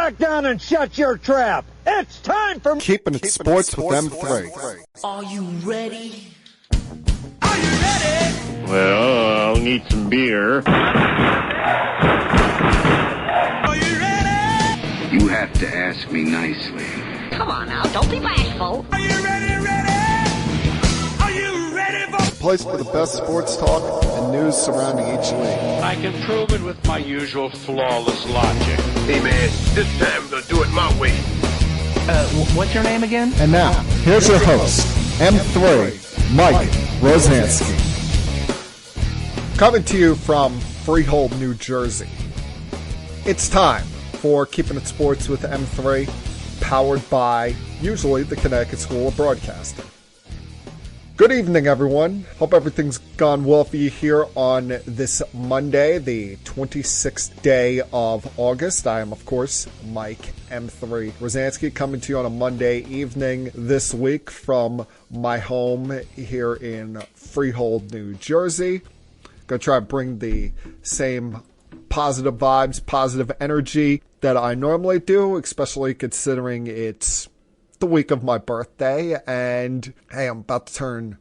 back down and shut your trap. It's time for Keeping It Sports with M3. Are you ready? Are you ready? Well, I'll need some beer. Are you ready? You have to ask me nicely. Come on now, don't be bashful. Are you ready? Are you ready for The place for the best sports talk and news surrounding each league. I can prove it with my usual flawless logic. Hey man, this time we're gonna do it my way. What's your name again? And now, here's your host, M3, Mike Rosansky. Coming to you from Freehold, New Jersey. It's time for Keeping It Sports with M3, powered by, usually, the Connecticut School of Broadcasting. Good evening, everyone. Hope everything's gone well for you here on this Monday, the 26th day of August. I am, of course, Mike M3 Rosansky, coming to you on a Monday evening this week from my home here in Freehold, New Jersey. Going to try to bring the same positive vibes, positive energy that I normally do, especially considering it's the week of my birthday, and hey, I'm about to turn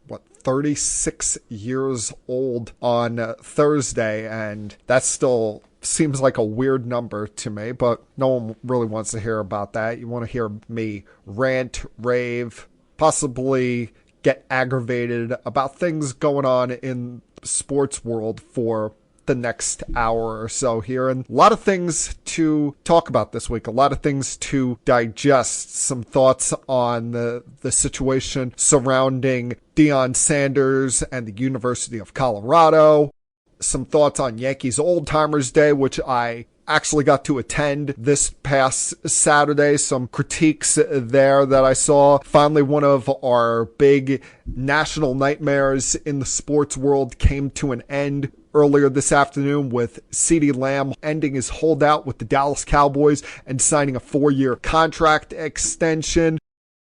36 years old on Thursday, and that still seems like a weird number to me, but no one really wants to hear about that. You want to hear me rant, rave, possibly get aggravated about things going on in the sports world for the next hour or so here, and a lot of things to talk about this week, a lot of things to digest, some thoughts on the situation surrounding Deion Sanders and the University of Colorado, some thoughts on Yankees Old Timers Day, which I actually got to attend this past Saturday, some critiques there that I saw. Finally, one of our big national nightmares in the sports world came to an end earlier this afternoon with Cee Dee Lamb ending his holdout with the Dallas Cowboys and signing a 4-year contract extension.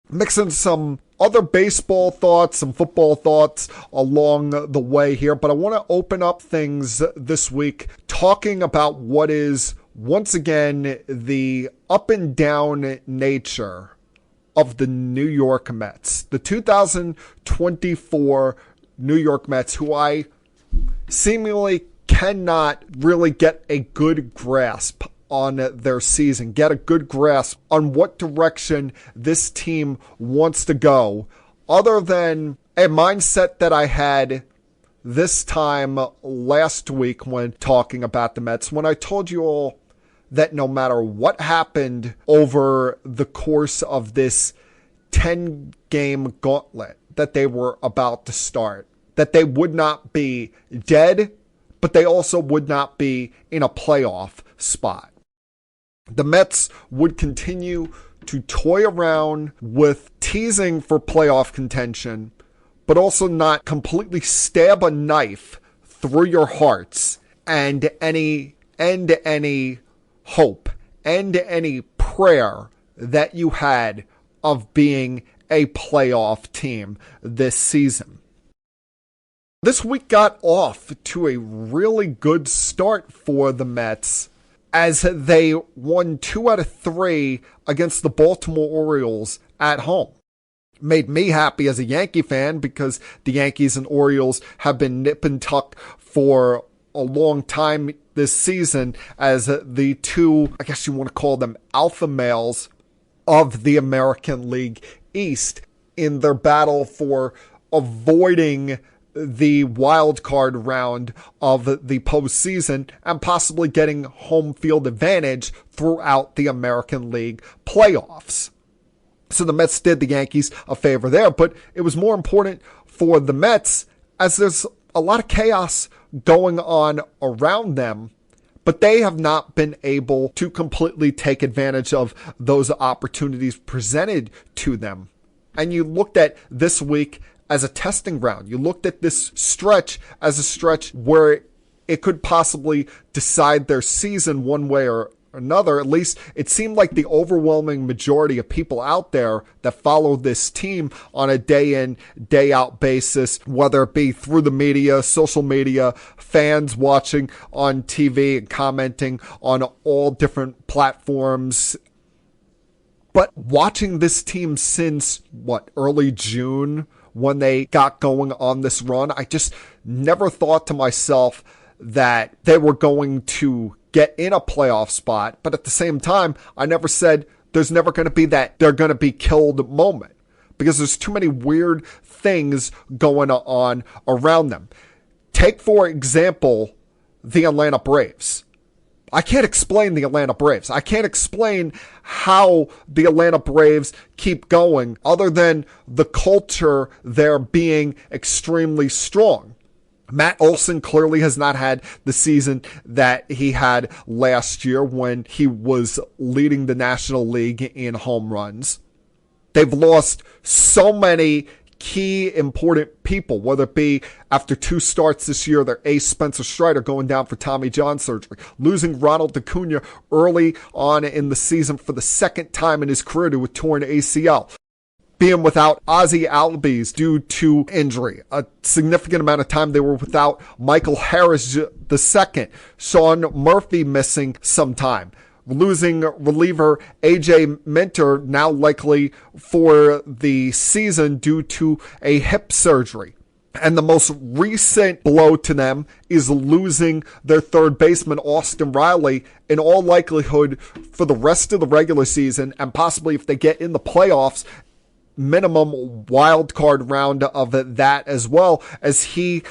Mixing some other baseball thoughts, some football thoughts along the way here, but I want to open up things this week talking about what is, once again, the up and down nature of the New York Mets. The 2024 New York Mets, who I seemingly cannot really get a good grasp on their season, get a good grasp on what direction this team wants to go, other than a mindset that I had this time last week when talking about the Mets, when I told you all that no matter what happened over the course of this 10-game gauntlet that they were about to start, that they would not be dead, but they also would not be in a playoff spot. The Mets would continue to toy around with teasing for playoff contention, but also not completely stab a knife through your hearts and any hope and any prayer that you had of being a playoff team this season. This week got off to a really good start for the Mets as they won 2 out of 3 against the Baltimore Orioles at home. Made me happy as a Yankee fan because the Yankees and Orioles have been nip and tuck for a long time this season as the two, I guess you want to call them alpha males of the American League East in their battle for avoiding the wild card round of the postseason and possibly getting home field advantage throughout the American League playoffs. So the Mets did the Yankees a favor there, but it was more important for the Mets as there's a lot of chaos going on around them, but they have not been able to completely take advantage of those opportunities presented to them. And you looked at this week as a testing ground. You looked at this stretch as a stretch where it could possibly decide their season one way or another, at least it seemed like the overwhelming majority of people out there that follow this team on a day in, day out basis, whether it be through the media, social media, fans watching on TV and commenting on all different platforms. But watching this team since, early June, when they got going on this run, I just never thought to myself that they were going to get in a playoff spot. But at the same time, I never said there's never going to be that they're going to be killed moment, because there's too many weird things going on around them. Take, for example, the Atlanta Braves. I can't explain the Atlanta Braves. I can't explain how the Atlanta Braves keep going other than the culture there being extremely strong. Matt Olson clearly has not had the season that he had last year when he was leading the National League in home runs. They've lost so many key important people, whether it be after 2 starts this year, their ace Spencer Strider going down for Tommy John surgery, losing Ronald Acuna early on in the season for the 2nd time in his career to a torn ACL, being without Ozzie Albies due to injury, a significant amount of time they were without Michael Harris II, Sean Murphy missing some time, losing reliever AJ Minter, now likely for the season due to a hip surgery. And the most recent blow to them is losing their third baseman, Austin Riley, in all likelihood for the rest of the regular season, and possibly if they get in the playoffs, minimum wild card round of that, as well, as he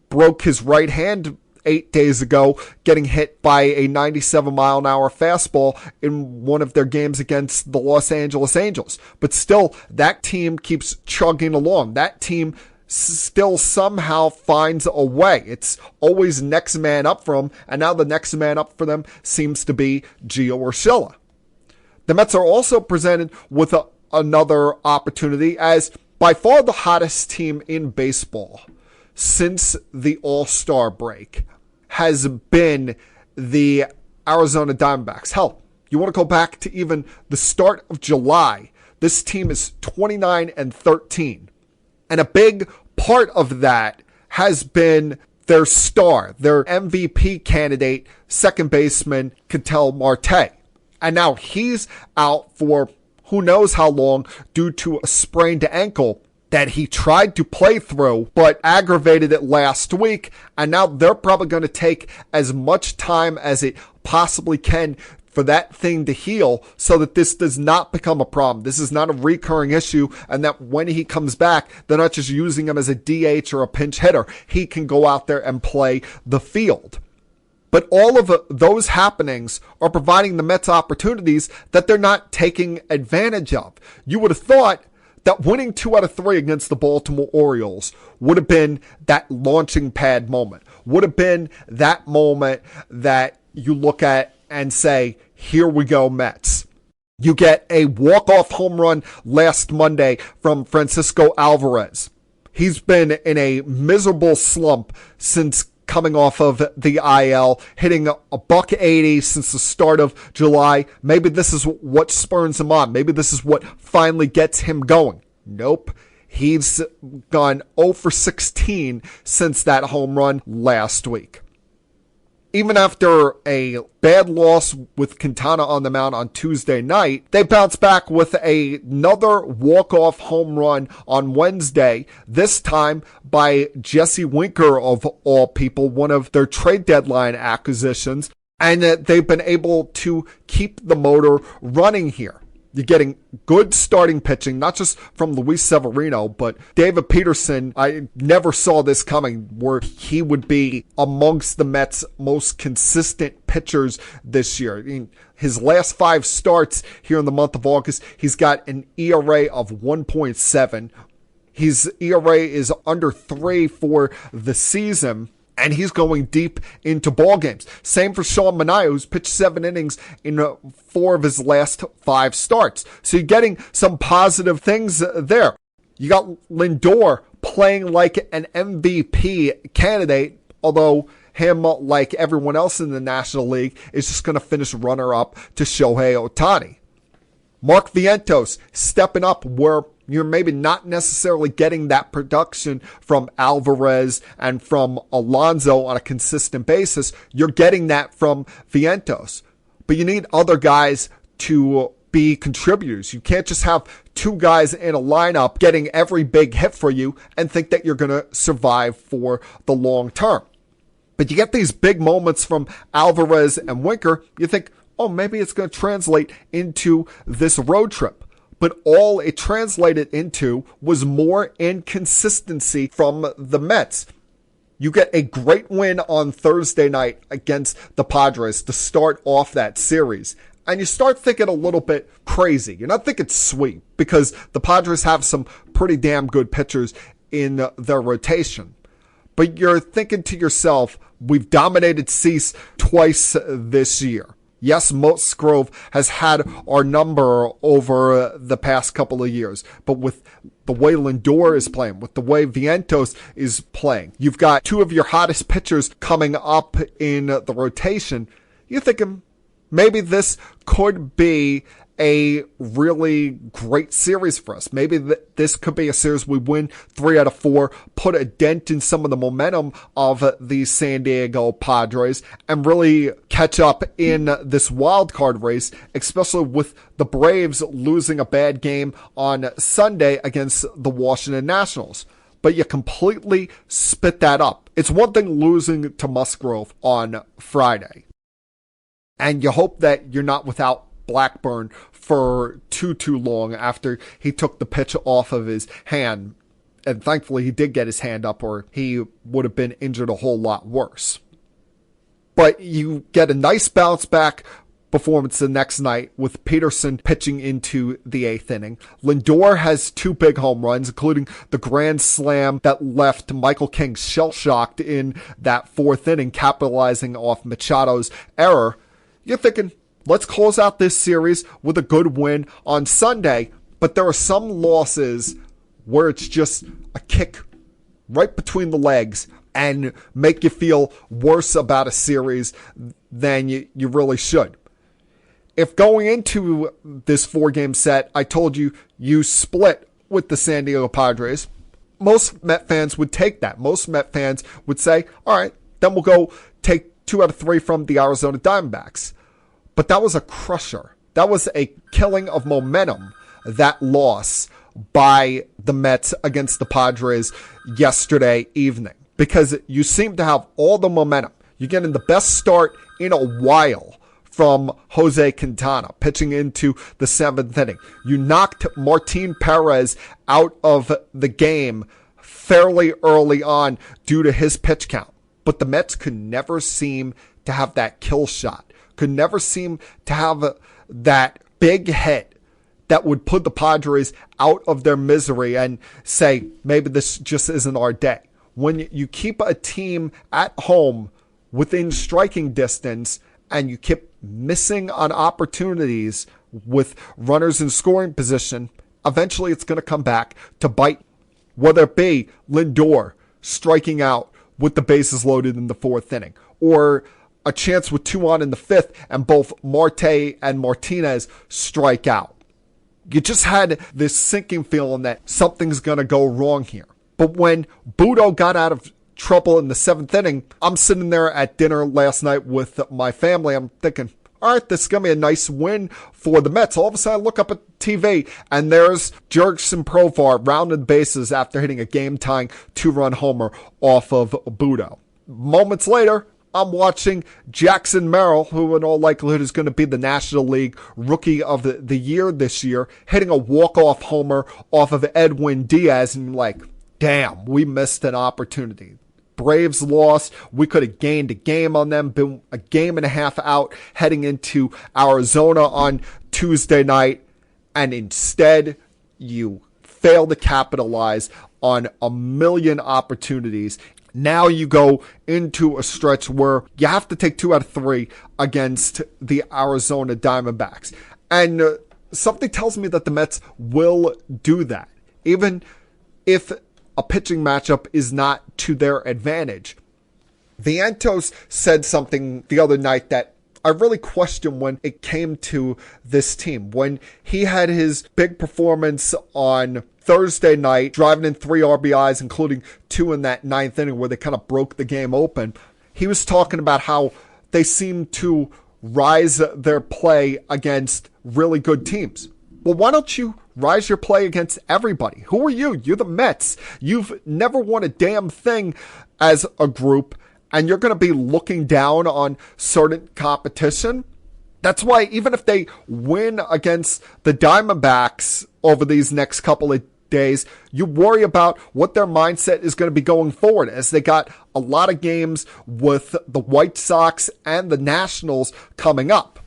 broke his right hand 8 days ago, getting hit by a 97-mile-an-hour fastball in one of their games against the Los Angeles Angels. But still, that team keeps chugging along. That team still somehow finds a way. It's always next man up for them, and now the next man up for them seems to be Gio Urshela. The Mets are also presented with another opportunity as by far the hottest team in baseball since the All-Star break has been the Arizona Diamondbacks. Hell, you want to go back to even the start of July, this team is 29-13. And a big part of that has been their star, their MVP candidate, second baseman, Ketel Marte. And now he's out for who knows how long due to a sprained ankle that he tried to play through, but aggravated it last week. And now they're probably going to take as much time as it possibly can for that thing to heal so that this does not become a problem. This is not a recurring issue, and that when he comes back, they're not just using him as a DH or a pinch hitter. He can go out there and play the field. But all of those happenings are providing the Mets opportunities that they're not taking advantage of. You would have thought that winning 2 out of 3 against the Baltimore Orioles would have been that launching pad moment, would have been that moment that you look at and say, here we go, Mets. You get a walk-off home run last Monday from Francisco Alvarez. He's been in a miserable slump since coming off of the IL, hitting a $180 since the start of July. Maybe this is what spurs him on. Maybe this is what finally gets him going. Nope. He's gone 0 for 16 since that home run last week. Even after a bad loss with Quintana on the mound on Tuesday night, they bounced back with another walk-off home run on Wednesday, this time by Jesse Winker, of all people, one of their trade deadline acquisitions, and they've been able to keep the motor running here. You're getting good starting pitching, not just from Luis Severino, but David Peterson. I never saw this coming, where he would be amongst the Mets' most consistent pitchers this year. I mean, his last 5 starts here in the month of August, he's got an ERA of 1.7. His ERA is under 3 for the season, and he's going deep into ball games. Same for Sean Manaea, who's pitched 7 innings in 4 of his last 5 starts. So you're getting some positive things there. You got Lindor playing like an MVP candidate, although him, like everyone else in the National League, is just going to finish runner-up to Shohei Ohtani. Mark Vientos stepping up where you're maybe not necessarily getting that production from Alvarez and from Alonso on a consistent basis. You're getting that from Vientos. But you need other guys to be contributors. You can't just have two guys in a lineup getting every big hit for you and think that you're going to survive for the long term. But you get these big moments from Alvarez and Winker, you think, oh, maybe it's going to translate into this road trip. But all it translated into was more inconsistency from the Mets. You get a great win on Thursday night against the Padres to start off that series. And you start thinking a little bit crazy. You're not thinking sweet because the Padres have some pretty damn good pitchers in their rotation. But you're thinking to yourself, we've dominated Cease twice this year. Yes, Musgrove has had our number over the past couple of years, but with the way Lindor is playing, with the way Vientos is playing, you've got two of your hottest pitchers coming up in the rotation. You're thinking maybe this could be a really great series for us. Maybe this could be a series we win 3 out of 4, put a dent in some of the momentum of the San Diego Padres, and really catch up in this wild card race, especially with the Braves losing a bad game on Sunday against the Washington Nationals. But you completely spit that up. It's one thing losing to Musgrove on Friday, and you hope that you're not without Blackburn for too long after he took the pitch off of his hand. And thankfully he did get his hand up, or he would have been injured a whole lot worse. But you get a nice bounce back performance the next night with Peterson pitching into the 8th inning. Lindor has 2 big home runs, including the grand slam that left Michael King shell-shocked in that 4th inning, capitalizing off Machado's error. You're thinking, let's close out this series with a good win on Sunday. But there are some losses where it's just a kick right between the legs and make you feel worse about a series than you really should. If going into this 4-game set, I told you split with the San Diego Padres, most Met fans would take that. Most Met fans would say, all right, then we'll go take 2 out of 3 from the Arizona Diamondbacks. But that was a crusher. That was a killing of momentum, that loss by the Mets against the Padres yesterday evening. Because you seem to have all the momentum. You're getting the best start in a while from Jose Quintana, pitching into the 7th inning. You knocked Martin Perez out of the game fairly early on due to his pitch count. But the Mets could never seem to have that kill shot. Could never seem to have that big hit that would put the Padres out of their misery and say, maybe this just isn't our day. When you keep a team at home within striking distance and you keep missing on opportunities with runners in scoring position, eventually it's going to come back to bite. Whether it be Lindor striking out with the bases loaded in the 4th inning, or a chance with 2 on in the 5th and both Marte and Martinez strike out. You just had this sinking feeling that something's going to go wrong here. But when Budo got out of trouble in the 7th inning, I'm sitting there at dinner last night with my family. I'm thinking, all right, this is going to be a nice win for the Mets. All of a sudden, I look up at TV, and there's Jurickson Profar rounding the bases after hitting a game-tying 2-run homer off of Budo. Moments later, I'm watching Jackson Merrill, who in all likelihood is going to be the National League Rookie of the Year this year, hitting a walk-off homer off of Edwin Diaz, and like, damn, we missed an opportunity. Braves lost. We could have gained a game on them, been a game and a half out heading into Arizona on Tuesday night, and instead you fail to capitalize on a million opportunities. Now you go into a stretch where you have to take 2 out of 3 against the Arizona Diamondbacks. And something tells me that the Mets will do that. Even if a pitching matchup is not to their advantage. Vientos said something the other night that I really questioned when it came to this team. When he had his big performance on Thursday night, driving in 3 RBIs, including 2 in that 9th inning where they kind of broke the game open, he was talking about how they seem to rise their play against really good teams. Well, why don't you rise your play against everybody? Who are you? You're the Mets. You've never won a damn thing as a group, and you're going to be looking down on certain competition. That's why even if they win against the Diamondbacks over these next couple of days, you worry about what their mindset is going to be going forward, as they got a lot of games with the White Sox and the Nationals coming up.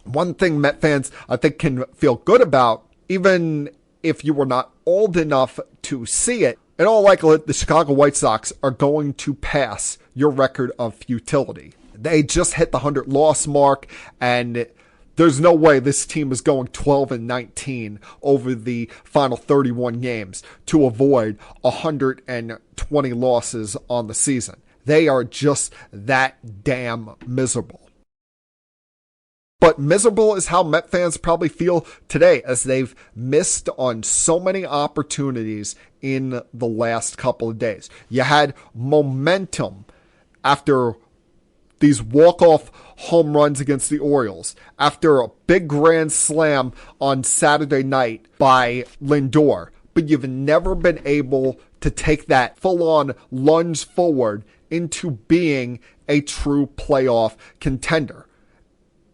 One thing Met fans, I think, can feel good about, even if you were not old enough to see it, in all likelihood, the Chicago White Sox are going to pass your record of futility. They just hit the 100-loss mark, and there's no way this team is going 12-19 over the final 31 games to avoid 120 losses on the season. They are just that damn miserable. But miserable is how Met fans probably feel today, as they've missed on so many opportunities in the last couple of days. You had momentum after these walk-off home runs against the Orioles, after a big grand slam on Saturday night by Lindor, but you've never been able to take that full-on lunge forward into being a true playoff contender.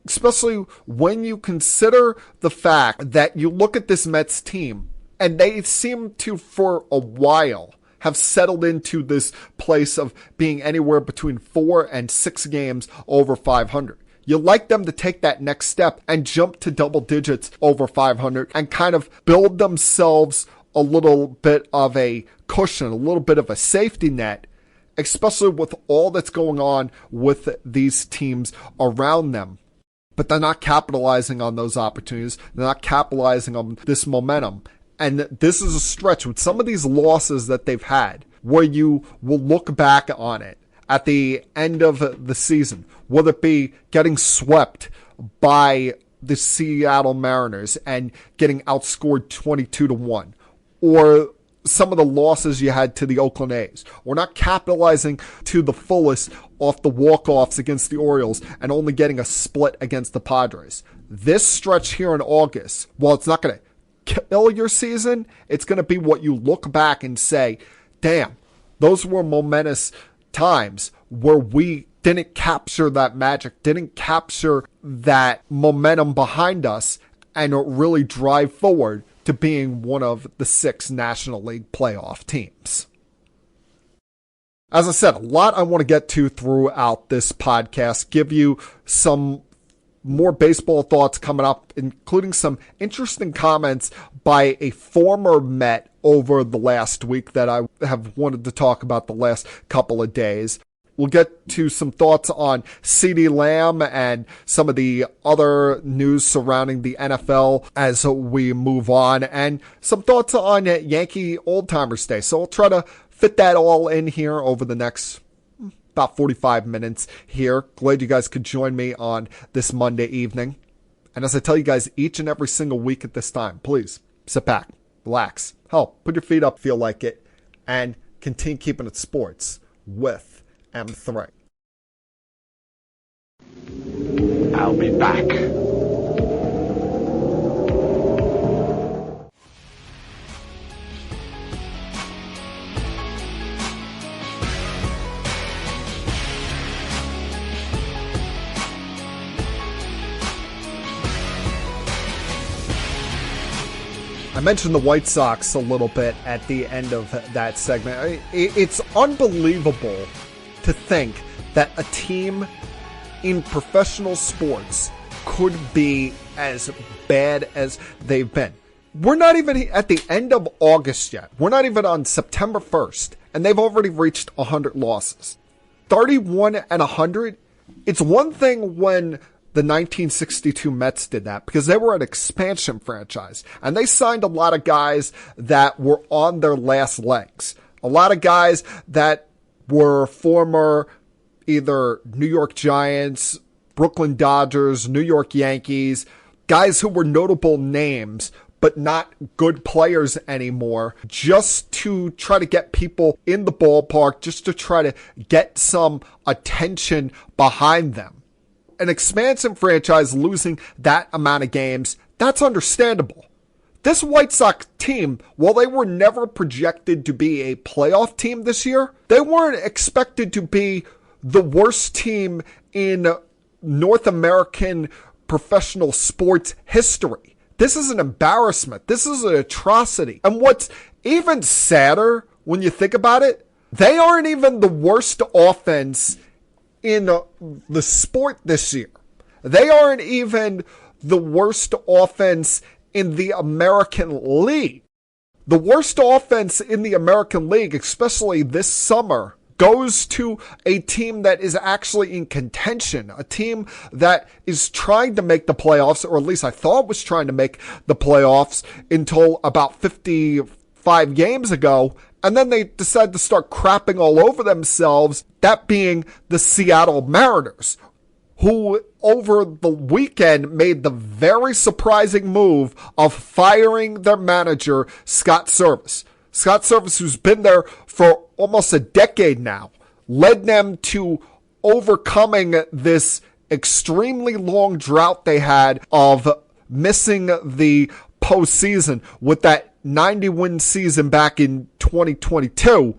Especially when you consider the fact that you look at this Mets team and they seem to, for a while, have settled into this place of being anywhere between 4 and 6 games over 500. You like them to take that next step and jump to double digits over 500 and kind of build themselves a little bit of a cushion, a little bit of a safety net, especially with all that's going on with these teams around them. But they're not capitalizing on those opportunities. They're not capitalizing on this momentum. And this is a stretch with some of these losses that they've had where you will look back on it at the end of the season. Will it be getting swept by the Seattle Mariners and getting outscored 22-1? Or some of the losses you had to the Oakland A's, or not capitalizing to the fullest off the walk-offs against the Orioles and only getting a split against the Padres. This stretch here in August, while it's not going to kill your season, it's going to be what you look back and say, damn, those were momentous times where we didn't capture that magic, didn't capture that momentum behind us and really drive forward to being one of the 6 National League playoff teams. As I said, a lot I want to get to throughout this podcast, give you some more baseball thoughts coming up, including some interesting comments by a former Met over the last week that I have wanted to talk about the last couple of days. We'll get to some thoughts on Cee Dee Lamb and some of the other news surrounding the NFL as we move on, and some thoughts on Yankee Old Timers Day. So I'll try to fit that all in here over the next about 45 minutes here. Glad you guys could join me on this Monday evening. And as I tell you guys each and every single week at this time, please sit back, relax, hell, put your feet up, feel like it, and continue keeping it sports with M3. I'll be back. I mentioned the White Sox a little bit at the end of that segment. It's unbelievable to think that a team in professional sports could be as bad as they've been. We're not even at the end of August yet. We're not even on September 1st, and they've already reached 100 losses. 31-100. It's one thing when the 1962 Mets did that, because they were an expansion franchise, and they signed a lot of guys that were on their last legs. A lot of guys that were former either New York Giants, Brooklyn Dodgers, New York Yankees, guys who were notable names, but not good players anymore, just to try to get people in the ballpark, just to try to get some attention behind them. An expansive franchise losing that amount of games, that's understandable. This White Sox team, while they were never projected to be a playoff team this year, they weren't expected to be the worst team in North American professional sports history. This is an embarrassment. This is an atrocity. And what's even sadder when you think about it, they aren't even the worst offense in the sport this year. They aren't even the worst offense in the American League. The worst offense in the American League, especially this summer, goes to a team that is actually in contention, a team that is trying to make the playoffs, or at least I thought was trying to make the playoffs until about 55 games ago, and then they decided to start crapping all over themselves, that being the Seattle Mariners, who over the weekend made the very surprising move of firing their manager, Scott Servais. Scott Servais, who's been there for almost a decade now, led them to overcoming this extremely long drought they had of missing the postseason with that 90-win season back in 2022.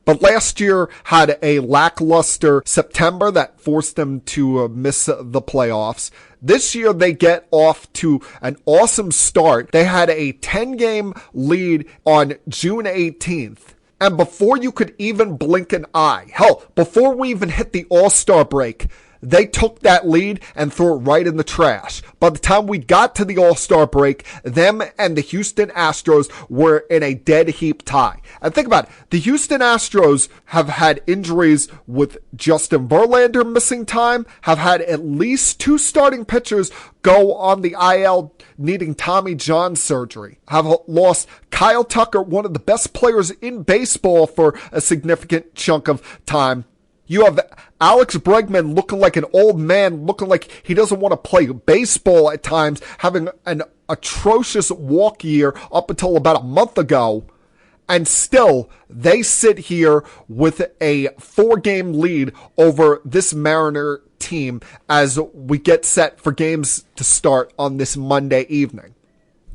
But last year had a lackluster September that forced them to miss the playoffs. This year they get off to an awesome start. They had a 10-game lead on June 18th. And before you could even blink an eye, hell, before we even hit the All-Star break, they took that lead and threw it right in the trash. By the time we got to the All-Star break, them and the Houston Astros were in a dead heap tie. And think about it. The Houston Astros have had injuries with Justin Verlander missing time, have had at least 2 starting pitchers go on the IL needing Tommy John surgery, have lost Kyle Tucker, one of the best players in baseball, for a significant chunk of time. You have Alex Bregman looking like an old man, looking like he doesn't want to play baseball at times, having an atrocious walk year up until about a month ago. And still, they sit here with a 4-game lead over this Mariner team as we get set for games to start on this Monday evening.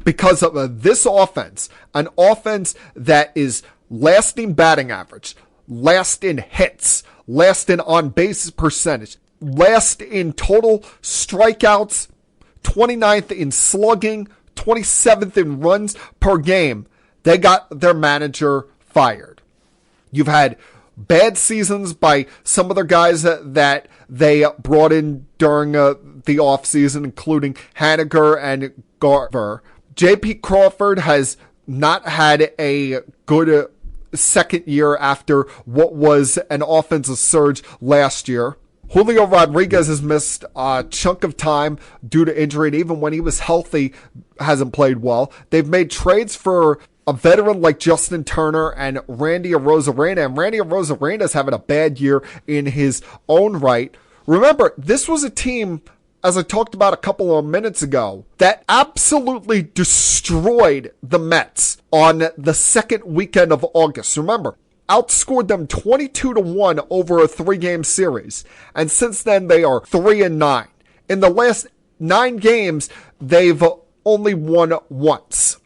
Because of this offense, an offense that is last in batting average, last in hits, last in on-base percentage, last in total strikeouts, 29th in slugging, 27th in runs per game. They got their manager fired. You've had bad seasons by some of their guys that they brought in during the offseason, including Haniger and Garver. J.P. Crawford has not had a good second year after what was an offensive surge last year. Julio Rodriguez has missed a chunk of time due to injury, and even when he was healthy, hasn't played well. They've made trades for a veteran like Justin Turner and Randy Arozarena, and Randy Arozarena is having a bad year in his own right. Remember, this was a team, as I talked about a couple of minutes ago, that absolutely destroyed the Mets on the second weekend of August. Remember, outscored them 22-1 over a 3-game series. And since then, they are 3-9. In the last 9 games, they've only won once.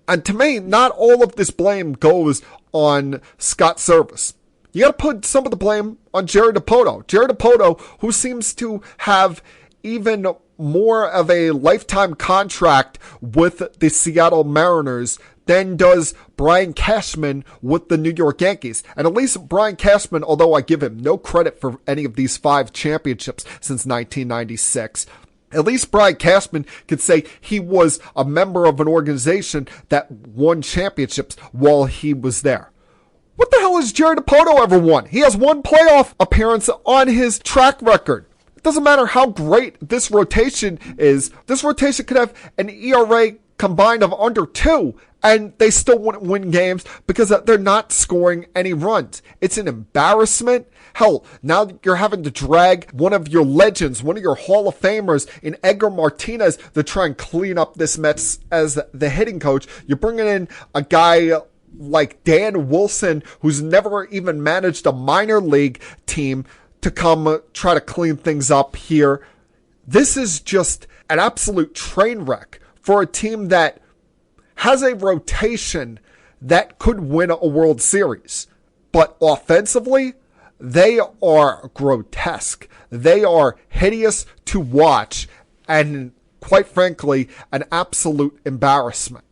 And to me, not all of this blame goes on Scott Servais. You got to put some of the blame on Jerry Dipoto. Jerry Dipoto, who seems to have even more of a lifetime contract with the Seattle Mariners than does Brian Cashman with the New York Yankees. And at least Brian Cashman, although I give him no credit for any of these 5 championships since 1996, at least Brian Cashman could say he was a member of an organization that won championships while he was there. What the hell has Jerry Dipoto ever won? He has 1 playoff appearance on his track record. It doesn't matter how great this rotation is. This rotation could have an ERA combined of under 2, and they still wouldn't win games because they're not scoring any runs. It's an embarrassment. Hell, now you're having to drag one of your legends, one of your Hall of Famers in Edgar Martinez to try and clean up this mess as the hitting coach. You're bringing in a guy like Dan Wilson, who's never even managed a minor league team, to come try to clean things up here. This is just an absolute train wreck for a team that has a rotation that could win a World Series. But offensively, they are grotesque. They are hideous to watch and, quite frankly, an absolute embarrassment.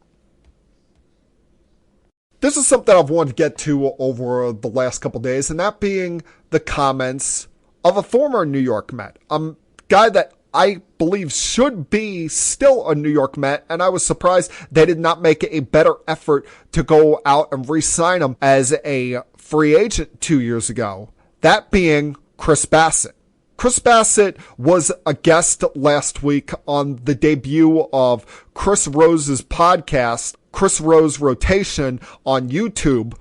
This is something I've wanted to get to over the last couple days, and that being the comments of a former New York Met, a guy that I believe should be still a New York Met, and I was surprised they did not make a better effort to go out and re-sign him as a free agent 2 years ago. That being Chris Bassitt. Chris Bassitt was a guest last week on the debut of Chris Rose's podcast, Chris Rose Rotation, on YouTube.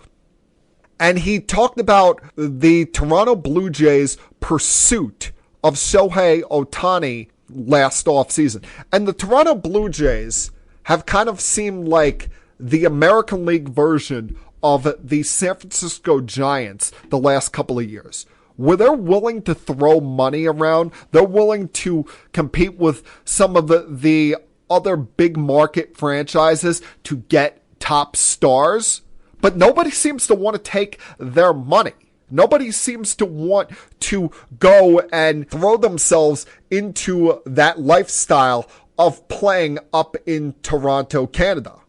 And he talked about the Toronto Blue Jays' pursuit of Shohei Ohtani last offseason. And the Toronto Blue Jays have kind of seemed like the American League version of the San Francisco Giants the last couple of years, where they're willing to throw money around. They're willing to compete with some of the other big market franchises to get top stars, but nobody seems to want to take their money. Nobody seems to want to go and throw themselves into that lifestyle of playing up in Toronto, Canada.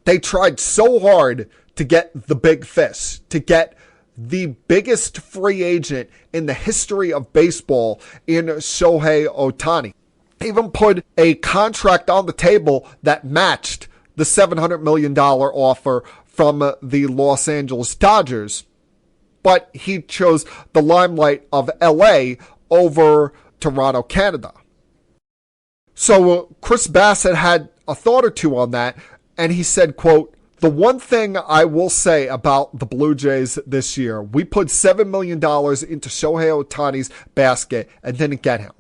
They tried so hard to get the big fish, to get the biggest free agent in the history of baseball in Shohei Ohtani. Even put a contract on the table that matched the $700 million offer from the Los Angeles Dodgers. But he chose the limelight of LA over Toronto, Canada. So Chris Bassitt had a thought or two on that, and he said, quote, "The one thing I will say about the Blue Jays this year, we put $7 million into Shohei Ohtani's basket and didn't get him.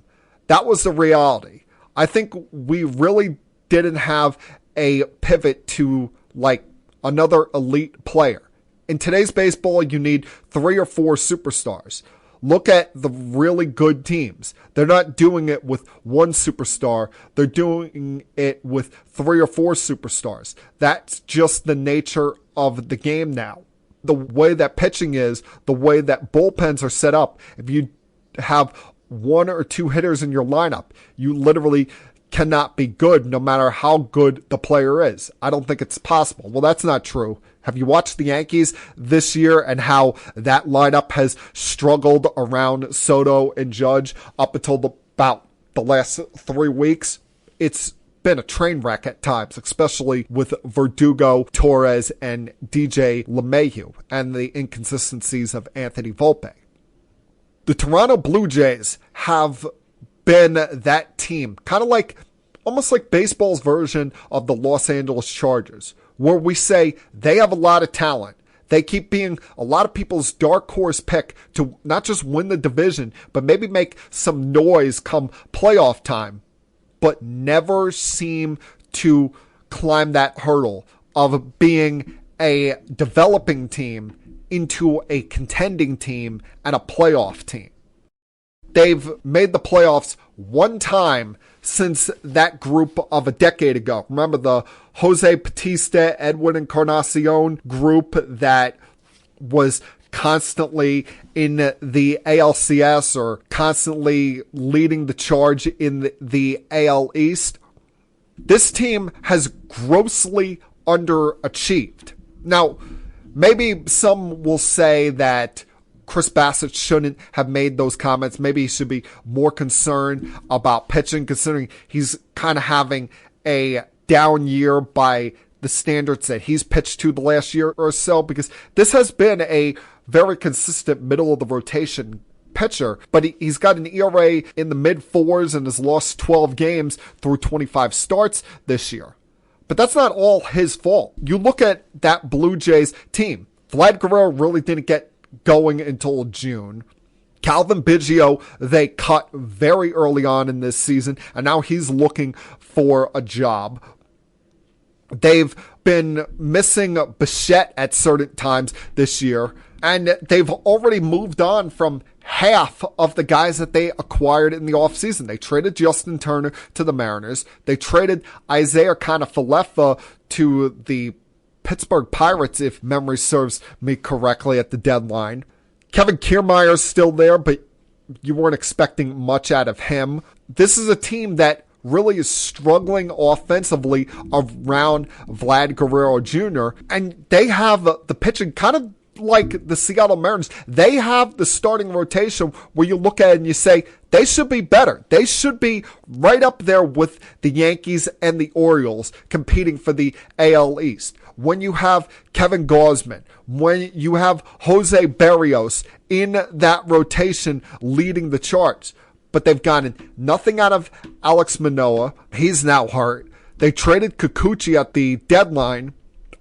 That was the reality. I think we really didn't have a pivot to like another elite player. In today's baseball, you need 3 or 4 superstars. Look at the really good teams. They're not doing it with one superstar. They're doing it with 3 or 4 superstars. That's just the nature of the game now. The way that pitching is, the way that bullpens are set up, if you have 1 or 2 hitters in your lineup, you literally cannot be good no matter how good the player is. I don't think it's possible. Well, that's not true. Have you watched the Yankees this year and how that lineup has struggled around Soto and Judge up until about the last 3 weeks? It's been a train wreck at times, especially with Verdugo, Torres, and DJ LeMahieu, and the inconsistencies of Anthony Volpe. The Toronto Blue Jays have been that team, kind of like, almost like baseball's version of the Los Angeles Chargers, where we say they have a lot of talent. They keep being a lot of people's dark horse pick to not just win the division, but maybe make some noise come playoff time, but never seem to climb that hurdle of being a developing team into a contending team and a playoff team. They've made the playoffs one time since that group of a decade ago. Remember the Jose Bautista, Edwin Encarnacion group that was constantly in the ALCS or constantly leading the charge in the AL East? This team has grossly underachieved. Now, maybe some will say that Chris Bassitt shouldn't have made those comments. Maybe he should be more concerned about pitching, considering he's kind of having a down year by the standards that he's pitched to the last year or so, because this has been a very consistent middle of the rotation pitcher, but he's got an ERA in the mid 4s and has lost 12 games through 25 starts this year. But that's not all his fault. You look at that Blue Jays team. Vlad Guerrero really didn't get going until June. Calvin Biggio, they cut very early on in this season, and now he's looking for a job. They've been missing Bichette at certain times this year, and they've already moved on from half of the guys that they acquired in the offseason. They traded Justin Turner to the Mariners. They traded Isaiah Kiner-Falefa to the Pittsburgh Pirates, if memory serves me correctly, at the deadline. Kevin Kiermaier's still there, but you weren't expecting much out of him. This is a team that really is struggling offensively around Vlad Guerrero Jr., and they have the pitching kind of like the Seattle Mariners. They have the starting rotation where you look at it and you say, they should be better. They should be right up there with the Yankees and the Orioles competing for the AL East. When you have Kevin Gausman, when you have Jose Berrios in that rotation leading the charts. But they've gotten nothing out of Alex Manoah. He's now hurt. They traded Kikuchi at the deadline.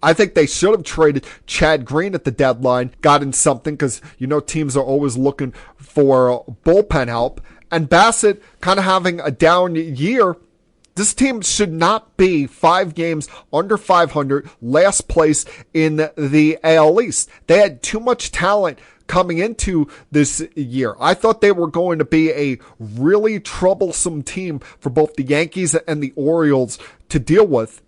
I think they should have traded Chad Green at the deadline, gotten something, because you know teams are always looking for bullpen help. And Bassett kind of having a down year. This team should not be 5 games under 500, last place in the AL East. They had too much talent coming into this year. I thought they were going to be a really troublesome team for both the Yankees and the Orioles to deal with.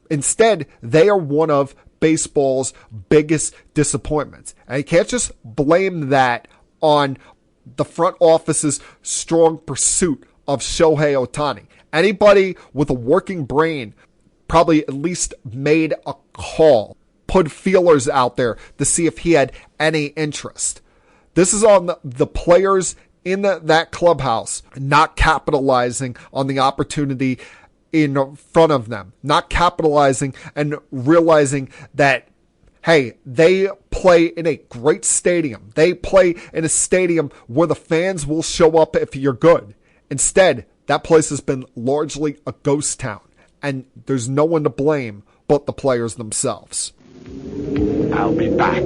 Instead, they are one of baseball's biggest disappointments. And you can't just blame that on the front office's strong pursuit of Shohei Ohtani. Anybody with a working brain probably at least made a call, put feelers out there to see if he had any interest. This is on the players in that clubhouse not capitalizing on the opportunity in front of them, not capitalizing and realizing that, hey, they play in a great stadium. They play in a stadium where the fans will show up if you're good. Instead, that place has been largely a ghost town, and there's no one to blame but the players themselves. I'll be back.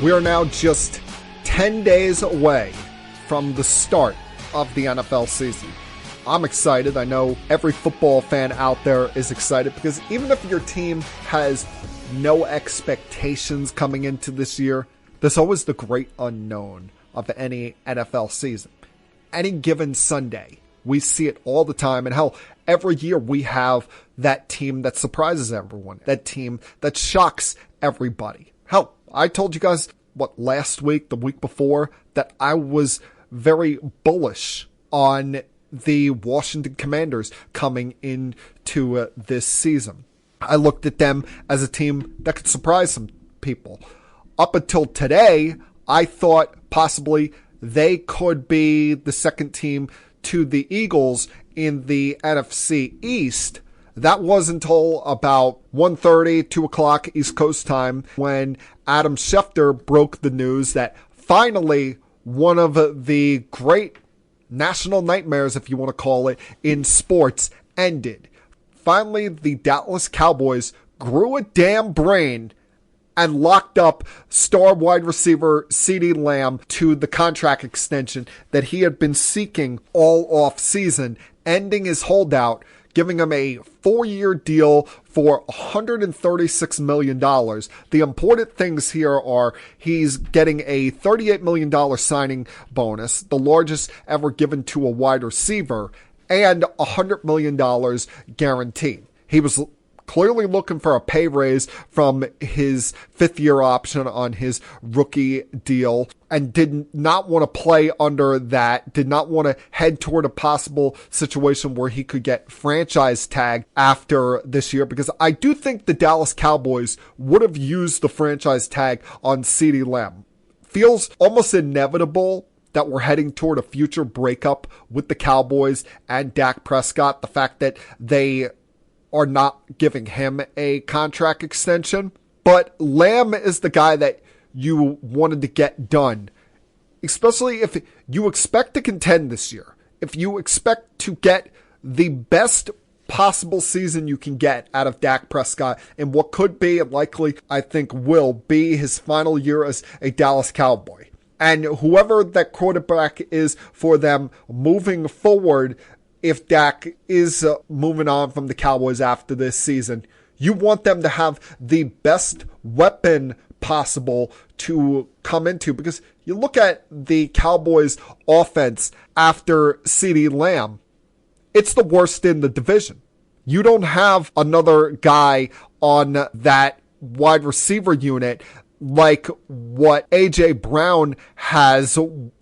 We are now just 10 days away from the start of the NFL season. I'm excited. I know every football fan out there is excited because even if your team has no expectations coming into this year, there's always the great unknown of any NFL season. Any given Sunday, we see it all the time. And hell, every year we have that team that surprises everyone, that team that shocks everybody. Hell, I told you guys, last week, the week before, that I was very bullish on the Washington Commanders coming into this season. I looked at them as a team that could surprise some people. Up until today, I thought possibly they could be the second team to the Eagles in the NFC East. That wasn't until about 1:30, 2 o'clock East Coast time when Adam Schefter broke the news that finally one of the great national nightmares, if you want to call it, in sports ended. Finally, the Dallas Cowboys grew a damn brain and locked up star wide receiver Cee Dee Lamb to the contract extension that he had been seeking all off season, ending his holdout, giving him a 4-year deal for $136 million. The important things here are he's getting a $38 million signing bonus, the largest ever given to a wide receiver, and $100 million guaranteed. He was clearly looking for a pay raise from his 5th-year option on his rookie deal and did not want to play under that, did not want to head toward a possible situation where he could get franchise tagged after this year, because I do think the Dallas Cowboys would have used the franchise tag on Cee Dee Lamb. Feels almost inevitable that we're heading toward a future breakup with the Cowboys and Dak Prescott. The fact that they are not giving him a contract extension. But Lamb is the guy that you wanted to get done, especially if you expect to contend this year. If you expect to get the best possible season you can get out of Dak Prescott in what could be, and likely I think will be, his final year as a Dallas Cowboy. And whoever that quarterback is for them moving forward, if Dak is moving on from the Cowboys after this season, you want them to have the best weapon possible to come into, because you look at the Cowboys offense after Cee Dee Lamb, it's the worst in the division. You don't have another guy on that wide receiver unit like what A.J. Brown has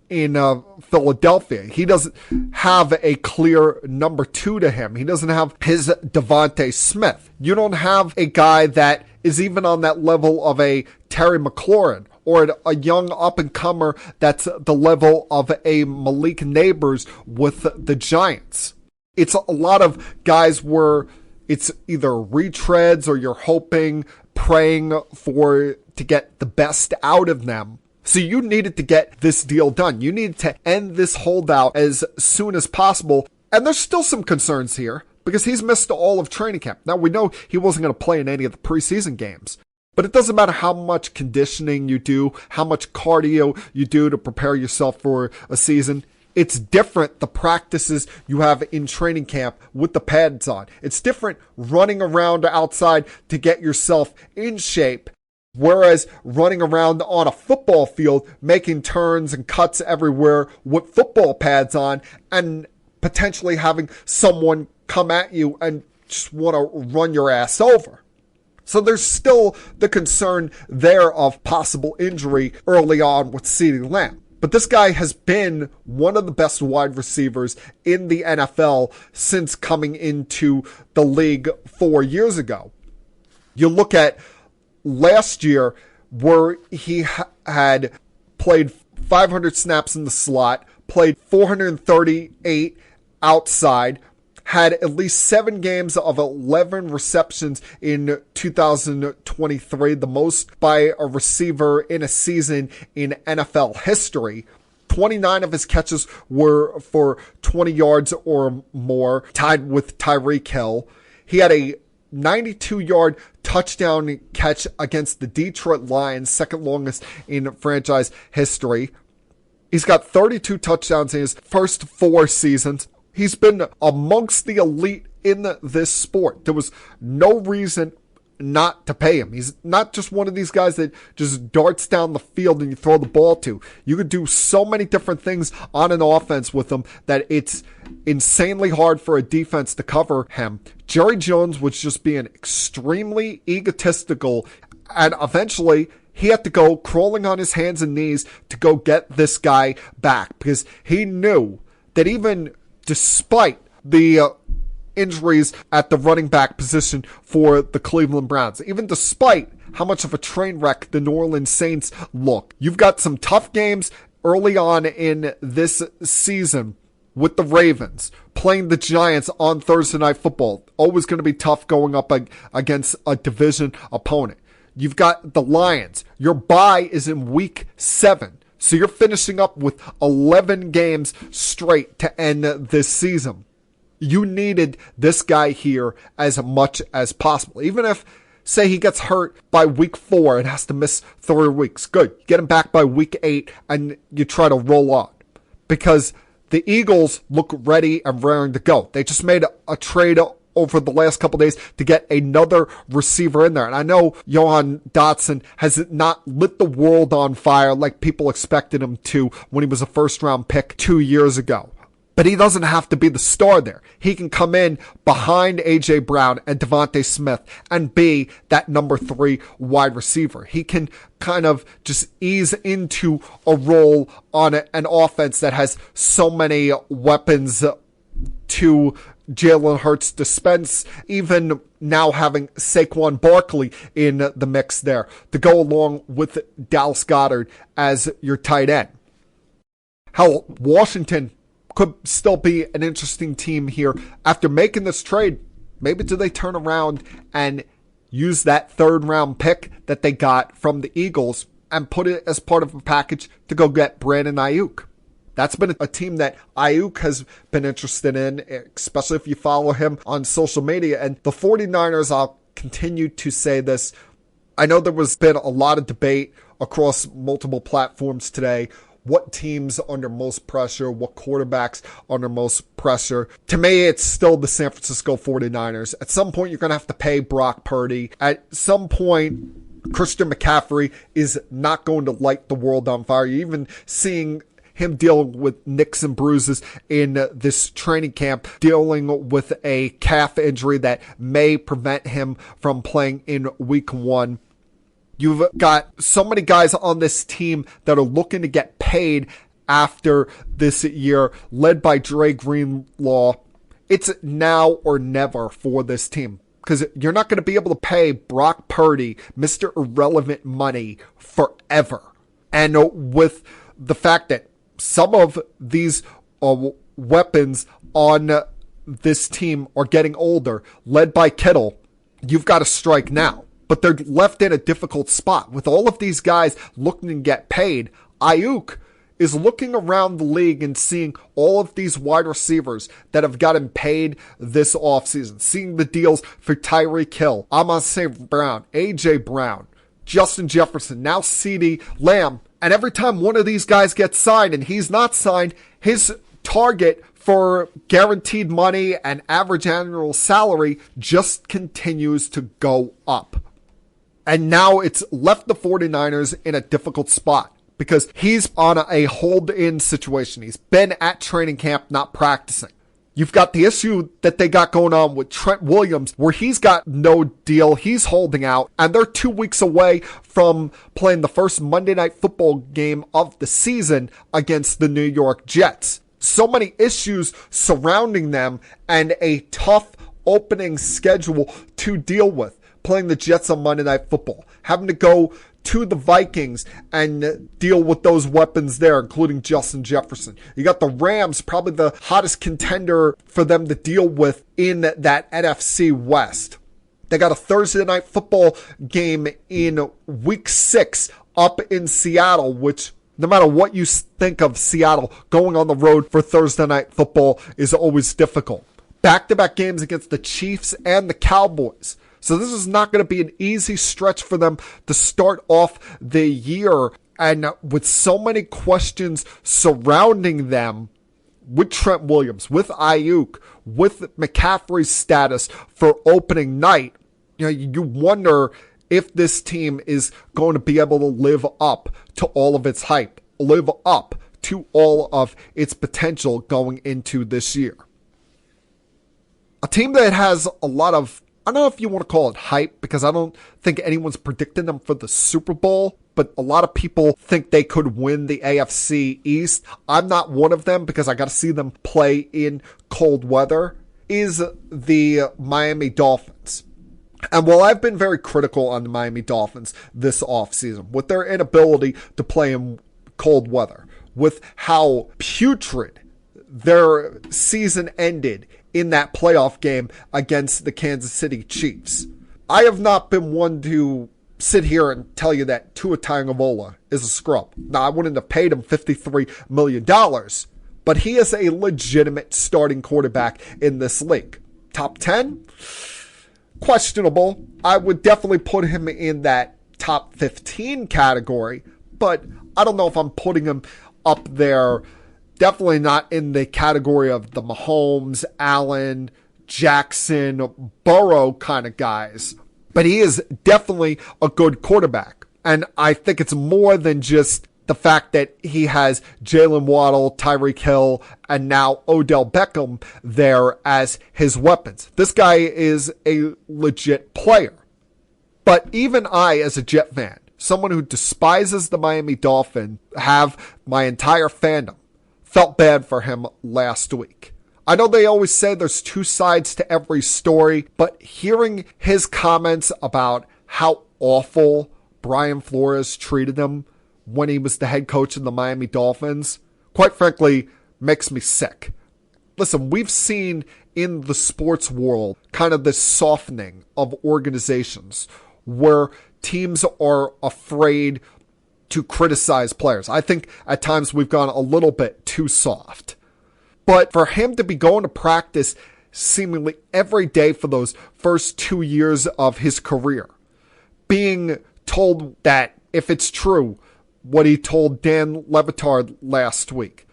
in Philadelphia. He doesn't have a clear number two to him. He doesn't have his Devontae Smith. You don't have a guy that is even on that level of a Terry McLaurin or a young up-and-comer that's the level of a Malik Neighbors with the Giants. It's a lot of guys where it's either retreads or you're hoping, praying to get the best out of them. So you needed to get this deal done. You needed to end this holdout as soon as possible. And there's still some concerns here because he's missed all of training camp. Now, we know he wasn't going to play in any of the preseason games. But it doesn't matter how much conditioning you do, how much cardio you do to prepare yourself for a season. It's different, the practices you have in training camp with the pads on. It's different running around outside to get yourself in shape. Whereas running around on a football field, making turns and cuts everywhere with football pads on and potentially having someone come at you and just want to run your ass over. So there's still the concern there of possible injury early on with Cee Dee Lamb. But this guy has been one of the best wide receivers in the NFL since coming into the league 4 years ago. You look at last year where he had played 500 snaps in the slot, played 438 outside, had at least 7 games of 11 receptions in 2023, the most by a receiver in a season in NFL history. 29 of his catches were for 20 yards or more, tied with Tyreek Hill. He had a 92-yard touchdown catch against the Detroit Lions, second longest in franchise history. He's got 32 touchdowns in his first 4 seasons. He's been amongst the elite in this sport. There was no reason not to pay him. He's not just one of these guys that just darts down the field and you throw the ball to. You could do so many different things on an offense with him that it's insanely hard for a defense to cover him. Jerry Jones was just being extremely egotistical, and eventually he had to go crawling on his hands and knees to go get this guy back because he knew that even despite the injuries at the running back position for the Cleveland Browns, even despite how much of a train wreck the New Orleans Saints look, you've got some tough games early on in this season with the Ravens, playing the Giants on Thursday Night Football. Always going to be tough going up against a division opponent. You've got the Lions. Your bye is in week 7. So you're finishing up with 11 games straight to end this season. You needed this guy here as much as possible. Even if, say, he gets hurt by week 4 and has to miss 3 weeks. Good. Get him back by week 8 and you try to roll on. Because the Eagles look ready and raring to go. They just made a trade over the last couple days to get another receiver in there. And I know Johan Dotson has not lit the world on fire like people expected him to when he was a first-round pick 2 years ago. But he doesn't have to be the star there. He can come in behind A.J. Brown and Devontae Smith and be that number 3 wide receiver. He can kind of just ease into a role on an offense that has so many weapons to Jalen Hurts dispense, even now having Saquon Barkley in the mix there to go along with Dallas Goedert as your tight end. how Washington could still be an interesting team here after making this trade. Maybe do they turn around and use that third-round pick that they got from the Eagles and put it as part of a package to go get Brandon Ayuk? That's been a team that Ayuk has been interested in, especially if you follow him on social media. And the 49ers, I'll continue to say this, I know there was been a lot of debate across multiple platforms today. What teams under most pressure? What quarterbacks under most pressure? To me, it's still the San Francisco 49ers. At some point, you're going to have to pay Brock Purdy. At some point, Christian McCaffrey is not going to light the world on fire. You're even seeing him dealing with nicks and bruises in this training camp, dealing with a calf injury that may prevent him from playing in week 1. You've got so many guys on this team that are looking to get paid after this year, led by Dre Greenlaw. It's now or never for this team, because you're not going to be able to pay Brock Purdy, Mr. Irrelevant, money forever. And with the fact that some of these weapons on this team are getting older, led by Kittle, you've got to strike now. But they're left in a difficult spot. With all of these guys looking to get paid, Ayuk is looking around the league and seeing all of these wide receivers that have gotten paid this offseason, seeing the deals for Tyreek Hill, Amon-Ra Brown, A.J. Brown, Justin Jefferson, now Cee Dee Lamb. And every time one of these guys gets signed and he's not signed, his target for guaranteed money and average annual salary just continues to go up. And now it's left the 49ers in a difficult spot because he's on a hold-in situation. He's been at training camp, not practicing. You've got the issue that they got going on with Trent Williams, where he's got no deal. He's holding out, and they're 2 weeks away from playing the first Monday Night Football game of the season against the New York Jets. So many issues surrounding them and a tough opening schedule to deal with. Playing the Jets on Monday Night Football, having to go to the Vikings and deal with those weapons there, including Justin Jefferson. You got the Rams, probably the hottest contender for them to deal with in that NFC West. They got a Thursday Night Football game in week 6 up in Seattle, which no matter what you think of Seattle, going on the road for Thursday Night Football is always difficult. Back-to-back games against the Chiefs and the Cowboys. So this is not going to be an easy stretch for them to start off the year. And with so many questions surrounding them, with Trent Williams, with Ayuk, with McCaffrey's status for opening night, you wonder if this team is going to be able to live up to all of its hype, live up to all of its potential going into this year. A team that has a lot of, I don't know if you want to call it hype, because I don't think anyone's predicting them for the Super Bowl, but a lot of people think they could win the AFC East. I'm not one of them because I got to see them play in cold weather, is the Miami Dolphins. And while I've been very critical on the Miami Dolphins this offseason, with their inability to play in cold weather, with how putrid their season ended in that playoff game against the Kansas City Chiefs, I have not been one to sit here and tell you that Tua Tagovailoa is a scrub. Now, I wouldn't have paid him $53 million, but he is a legitimate starting quarterback in this league. Top 10? Questionable. I would definitely put him in that top 15 category, but I don't know if I'm putting him up there. Definitely not in the category of the Mahomes, Allen, Jackson, Burrow kind of guys. But he is definitely a good quarterback. And I think it's more than just the fact that he has Jalen Waddle, Tyreek Hill, and now Odell Beckham there as his weapons. This guy is a legit player. But even I, as a Jet fan, someone who despises the Miami Dolphins, have my entire fandom, felt bad for him last week. I know they always say there's two sides to every story, but hearing his comments about how awful Brian Flores treated him when he was the head coach of the Miami Dolphins quite frankly, makes me sick. Listen, we've seen in the sports world kind of this softening of organizations where teams are afraid to criticize players. I think at times we've gone a little bit too soft. But for him to be going to practice seemingly every day for those first 2 years of his career, being told that, if it's true, what he told Dan Le Batard last week,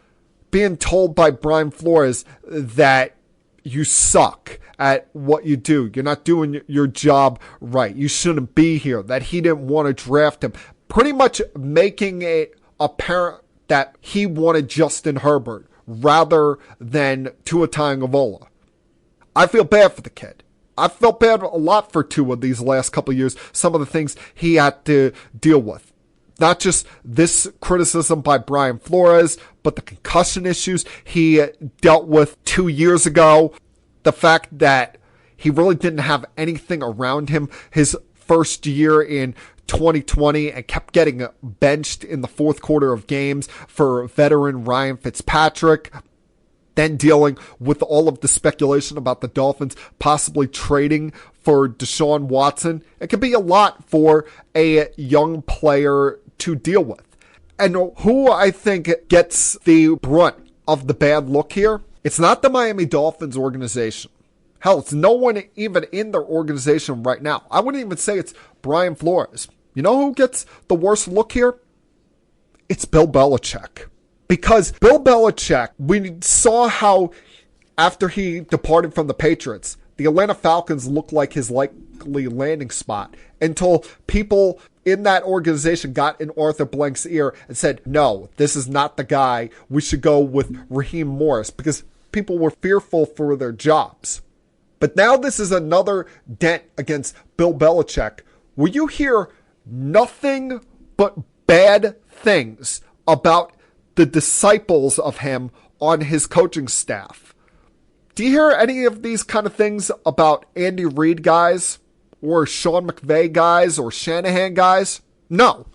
being told by Brian Flores that you suck at what you do, you're not doing your job right, you shouldn't be here, that he didn't want to draft him, pretty much making it apparent that he wanted Justin Herbert rather than Tua Tagovailoa. I feel bad for the kid. I felt bad a lot for Tua these last couple of years, some of the things he had to deal with. Not just this criticism by Brian Flores, but the concussion issues he dealt with 2 years ago. The fact that he really didn't have anything around him his first year in 2020 and kept getting benched in the fourth quarter of games for veteran Ryan Fitzpatrick. Then dealing with all of the speculation about the Dolphins possibly trading for Deshaun Watson. It could be a lot for a young player to deal with. And who I think gets the brunt of the bad look here, it's not the Miami Dolphins organization. Hell, it's no one even in their organization right now. I wouldn't even say it's Brian Flores. You know who gets the worst look here? It's Bill Belichick. Because Bill Belichick, we saw how after he departed from the Patriots, the Atlanta Falcons looked like his likely landing spot until people in that organization got in Arthur Blank's ear and said, no, this is not the guy. We should go with Raheem Morris, because people were fearful for their jobs. But now this is another dent against Bill Belichick, where you hear nothing but bad things about the disciples of him on his coaching staff. Do you hear any of these kind of things about Andy Reid guys or Sean McVay guys or Shanahan guys? No.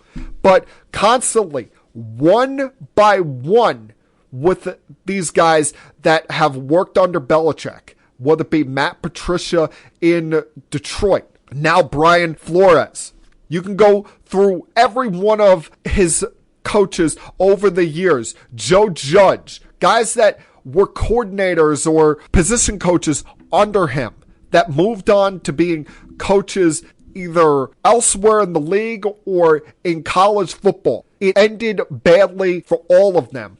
But constantly, one by one, with these guys that have worked under Belichick, whether it be Matt Patricia in Detroit, now Brian Flores. You can go through every one of his coaches over the years. Joe Judge, guys that were coordinators or position coaches under him that moved on to being coaches either elsewhere in the league or in college football. It ended badly for all of them.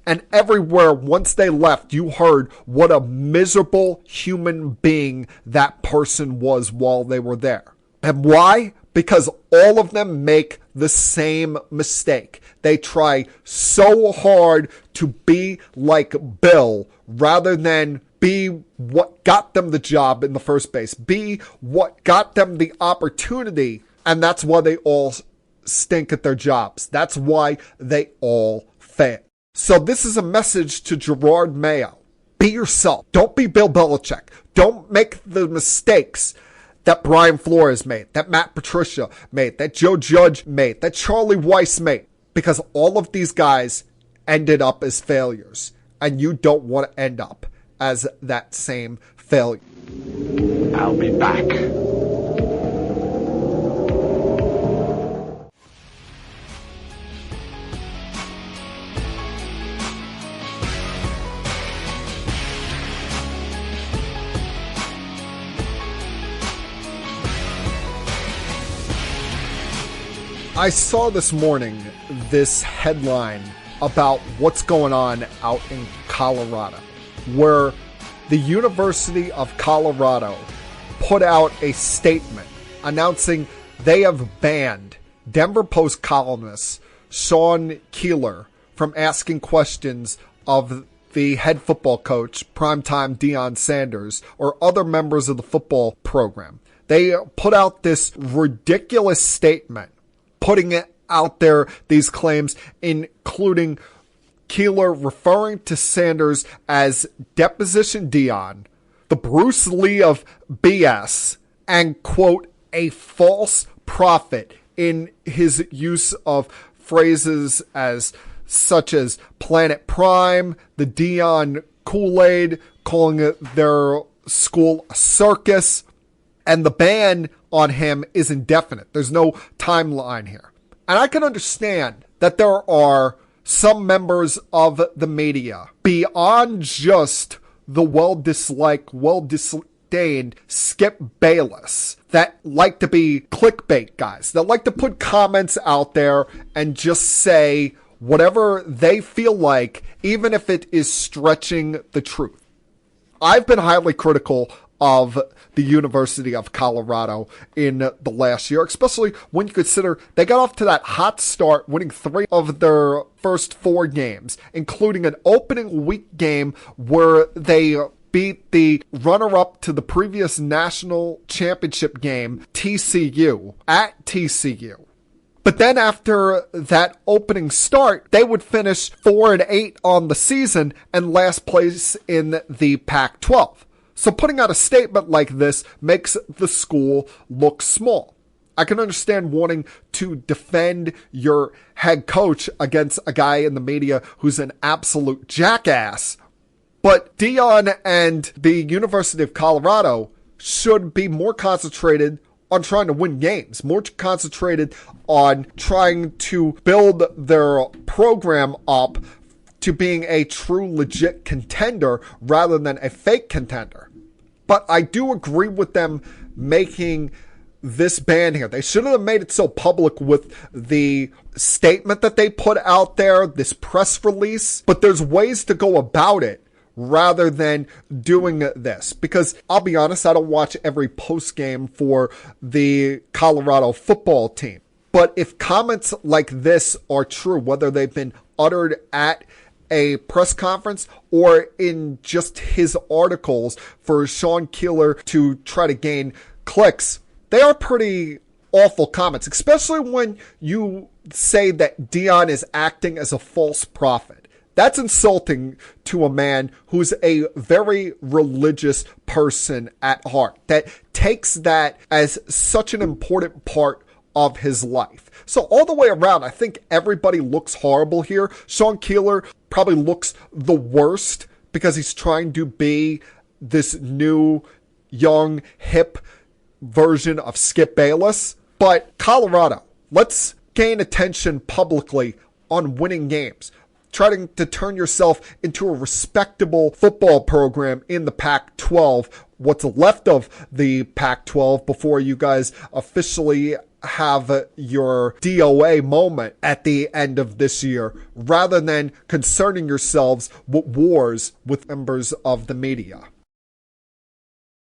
And everywhere, once they left, you heard what a miserable human being that person was while they were there. And why? Because all of them make the same mistake. They try so hard to be like Bill rather than be what got them the job in the first place, be what got them the opportunity, and that's why they all stink at their jobs. That's why they all fail. So this is a message to Gerard Mayo. Be yourself. Don't be Bill Belichick. Don't make the mistakes that Brian Flores made, that Matt Patricia made, that Joe Judge made, that Charlie Weiss made. Because all of these guys ended up as failures. And you don't want to end up as that same failure. I'll be back. I saw this morning this headline about what's going on out in Colorado, where the University of Colorado put out a statement announcing they have banned Denver Post columnist Sean Keeler from asking questions of the head football coach, primetime Deion Sanders, or other members of the football program. They put out this ridiculous statement putting it out there, these claims, including Keeler referring to Sanders as Deposition Deion, the Bruce Lee of BS, and, quote, a false prophet in his use of phrases as such as Planet Prime, the Dion Kool-Aid, calling their school a circus, and the ban on him is indefinite. There's no timeline here. And I can understand that there are some members of the media, beyond just the well-disliked, well-disdained Skip Bayless, that like to be clickbait guys, that like to put comments out there and just say whatever they feel like, even if it is stretching the truth. I've been highly critical of the University of Colorado in the last year, especially when you consider they got off to that hot start, winning 3 of their first 4 games, including an opening week game where they beat the runner-up to the previous national championship game, TCU, at TCU. But then after that opening start, they would finish 4-8 on the season and last place in the Pac-12. So putting out a statement like this makes the school look small. I can understand wanting to defend your head coach against a guy in the media who's an absolute jackass, but Dion and the University of Colorado should be more concentrated on trying to win games, more concentrated on trying to build their program up to being a true legit contender rather than a fake contender. But I do agree with them making this ban here. They shouldn't have made it so public with the statement that they put out there, this press release, but there's ways to go about it rather than doing this. Because I'll be honest, I don't watch every post game for the Colorado football team. But if comments like this are true, whether they've been uttered at a press conference or in just his articles for Sean Keeler to try to gain clicks, they are pretty awful comments, especially when you say that Dion is acting as a false prophet. That's insulting to a man who's a very religious person at heart, that takes that as such an important part of his life. So all the way around, I think everybody looks horrible here. Sean Keeler probably looks the worst because he's trying to be this new, young, hip version of Skip Bayless. But Colorado, let's gain attention publicly on winning games, trying to turn yourself into a respectable football program in the Pac-12, what's left of the Pac-12 before you guys officially have your DOA moment at the end of this year, rather than concerning yourselves with wars with members of the media.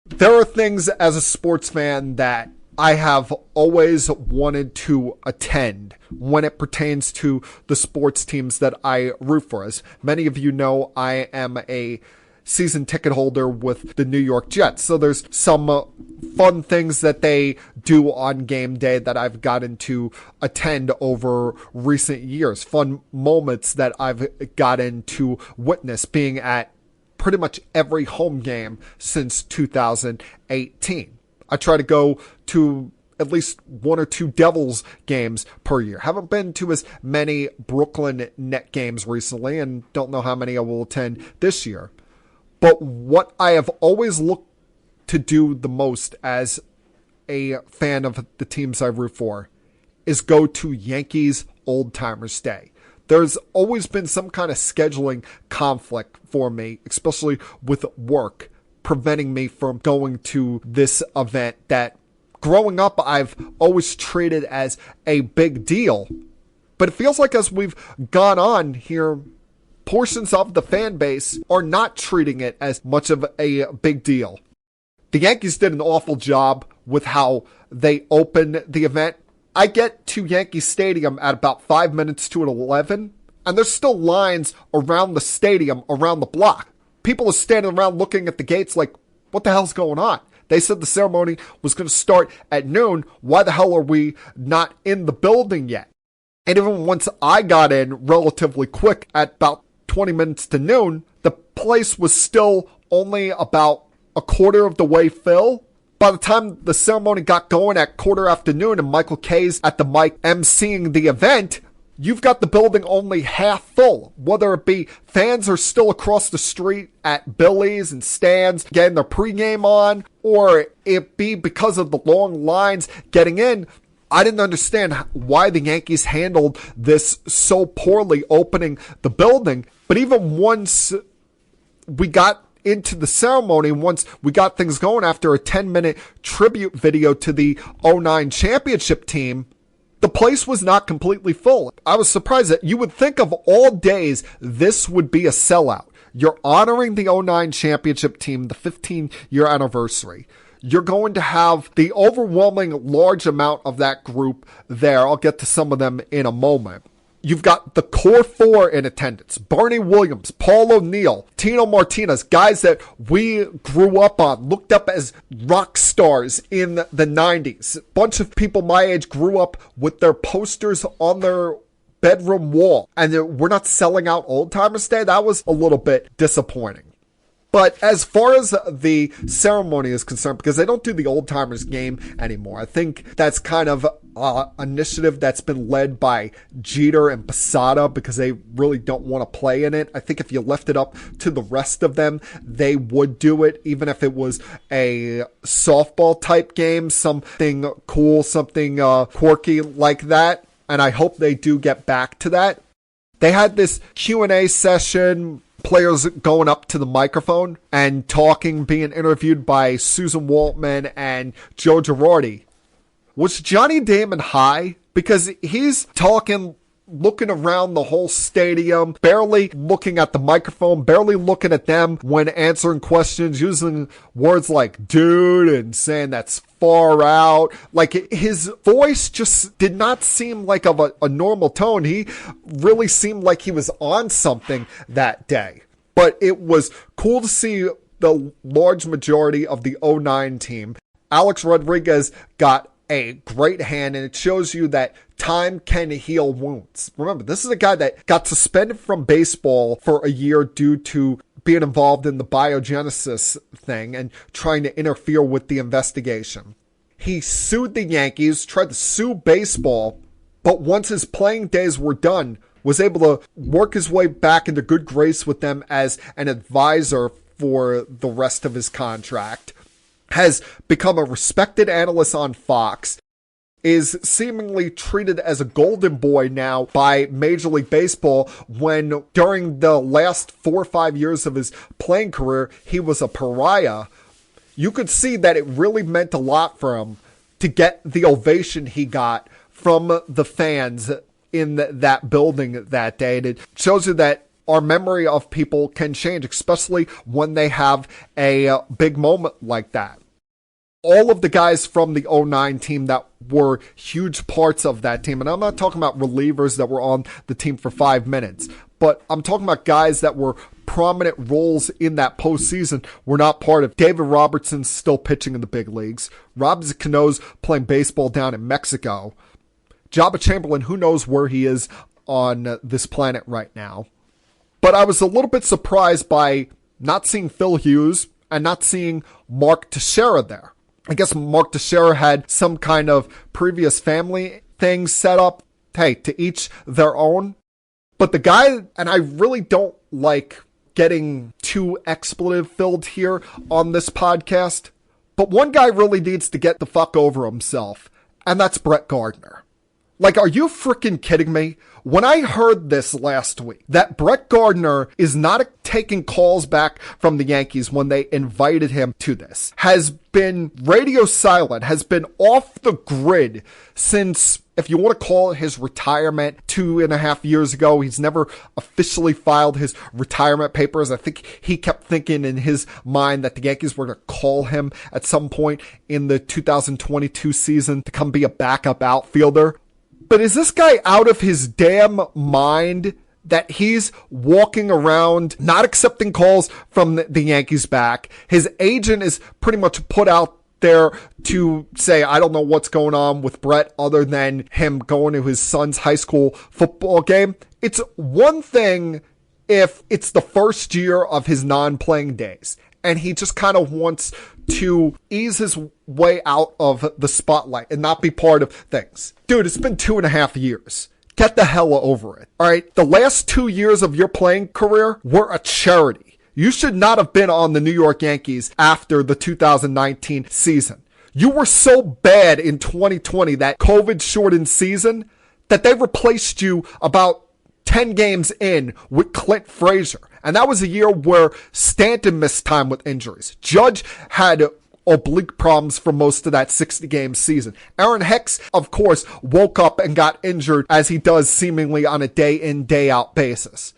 There are things as a sports fan that I have always wanted to attend when it pertains to the sports teams that I root for. As many of you know, I am a season ticket holder with the New York Jets. So there's some fun things that they do on game day that I've gotten to attend over recent years. Fun moments that I've gotten to witness being at pretty much every home game since 2018. I try to go to at least 1 or 2 Devils games per year. Haven't been to as many Brooklyn Net games recently and don't know how many I will attend this year. But what I have always looked to do the most as a fan of the teams I root for is go to Yankees Old Timers Day. There's always been some kind of scheduling conflict for me, especially with work, preventing me from going to this event that growing up I've always treated as a big deal. But it feels like as we've gone on here, portions of the fan base are not treating it as much of a big deal. The Yankees did an awful job with how they opened the event. I get to Yankee Stadium at about 5 minutes to 11, and there's still lines around the stadium, around the block. People are standing around looking at the gates like, what the hell's going on? They said the ceremony was going to start at noon. Why the hell are we not in the building yet? And even once I got in relatively quick at about 20 minutes to noon, the place was still only about a quarter of the way filled. By the time the ceremony got going at quarter after noon and Michael K's at the mic emceeing the event, you've got the building only half full, whether it be fans are still across the street at Billy's and stands getting their pregame on, or it be because of the long lines getting in. I didn't understand why the Yankees handled this so poorly opening the building. But even once we got into the ceremony, once we got things going after a 10-minute tribute video to the 09 championship team, the place was not completely full. I was surprised that you would think of all days this would be a sellout. You're honoring the 09 championship team, the 15-year anniversary. You're going to have the overwhelming large amount of that group there. I'll get to some of them in a moment. You've got the core four in attendance. Barney Williams, Paul O'Neill, Tino Martinez, guys that we grew up on, looked up as rock stars in the 90s. A bunch of people my age grew up with their posters on their bedroom wall. And we're not selling out Old Timers Day. That was a little bit disappointing. But as far as the ceremony is concerned, because they don't do the Old Timers game anymore, I think that's kind of an initiative that's been led by Jeter and Posada because they really don't want to play in it. I think if you left it up to the rest of them, they would do it, even if it was a softball type game, something cool, something quirky like that. And I hope they do get back to that. They had this Q&A session, players going up to the microphone and talking, being interviewed by Susan Waltman and Joe Girardi. Was Johnny Damon high? Because he's talking, looking around the whole stadium, barely looking at the microphone, barely looking at them when answering questions, using words like dude and saying that's far out. Like, his voice just did not seem like of a normal tone. He really seemed like he was on something that day. But it was cool to see the large majority of the 09 team. Alex Rodriguez got a great hand, and it shows you that time can heal wounds. Remember, this is a guy that got suspended from baseball for a year due to being involved in the biogenesis thing and trying to interfere with the investigation. He sued the Yankees, tried to sue baseball, but once his playing days were done, was able to work his way back into good grace with them as an advisor for the rest of his contract. Has become a respected analyst on Fox, is seemingly treated as a golden boy now by Major League Baseball when during the last 4 or 5 years of his playing career, he was a pariah. You could see that it really meant a lot for him to get the ovation he got from the fans in that building that day. And it shows you that our memory of people can change, especially when they have a big moment like that. All of the guys from the 09 team that were huge parts of that team, and I'm not talking about relievers that were on the team for 5 minutes, but I'm talking about guys that were prominent roles in that postseason, were not part of. David Robertson's still pitching in the big leagues. Robinson Cano's playing baseball down in Mexico. Jabba Chamberlain, who knows where he is on this planet right now. But I was a little bit surprised by not seeing Phil Hughes and not seeing Mark Teixeira there. I guess Mark Teixeira had some kind of previous family thing set up. Hey, to each their own. But the guy, and I really don't like getting too expletive filled here on this podcast, but one guy really needs to get the fuck over himself, and that's Brett Gardner. Like, are you freaking kidding me? When I heard this last week, that Brett Gardner is not taking calls back from the Yankees when they invited him to this, has been radio silent, has been off the grid since, if you want to call it his retirement 2.5 years ago. He's never officially filed his retirement papers. I think he kept thinking in his mind that the Yankees were going to call him at some point in the 2022 season to come be a backup outfielder. But is this guy out of his damn mind that he's walking around not accepting calls from the Yankees back? His agent is pretty much put out there to say, I don't know what's going on with Brett other than him going to his son's high school football game. It's one thing if it's the first year of his non-playing days and he just kind of wants to ease his way out of the spotlight and not be part of things. Dude, it's been 2.5 years. Get the hell over it. All right. The last 2 years of your playing career were a charity. You should not have been on the New York Yankees after the 2019 season. You were so bad in 2020, that COVID-shortened season, that they replaced you about 10 games in with Clint Frazier. And that was a year where Stanton missed time with injuries. Judge had oblique problems for most of that 60-game season. Aaron Hicks, of course, woke up and got injured, as he does seemingly on a day-in, day-out basis.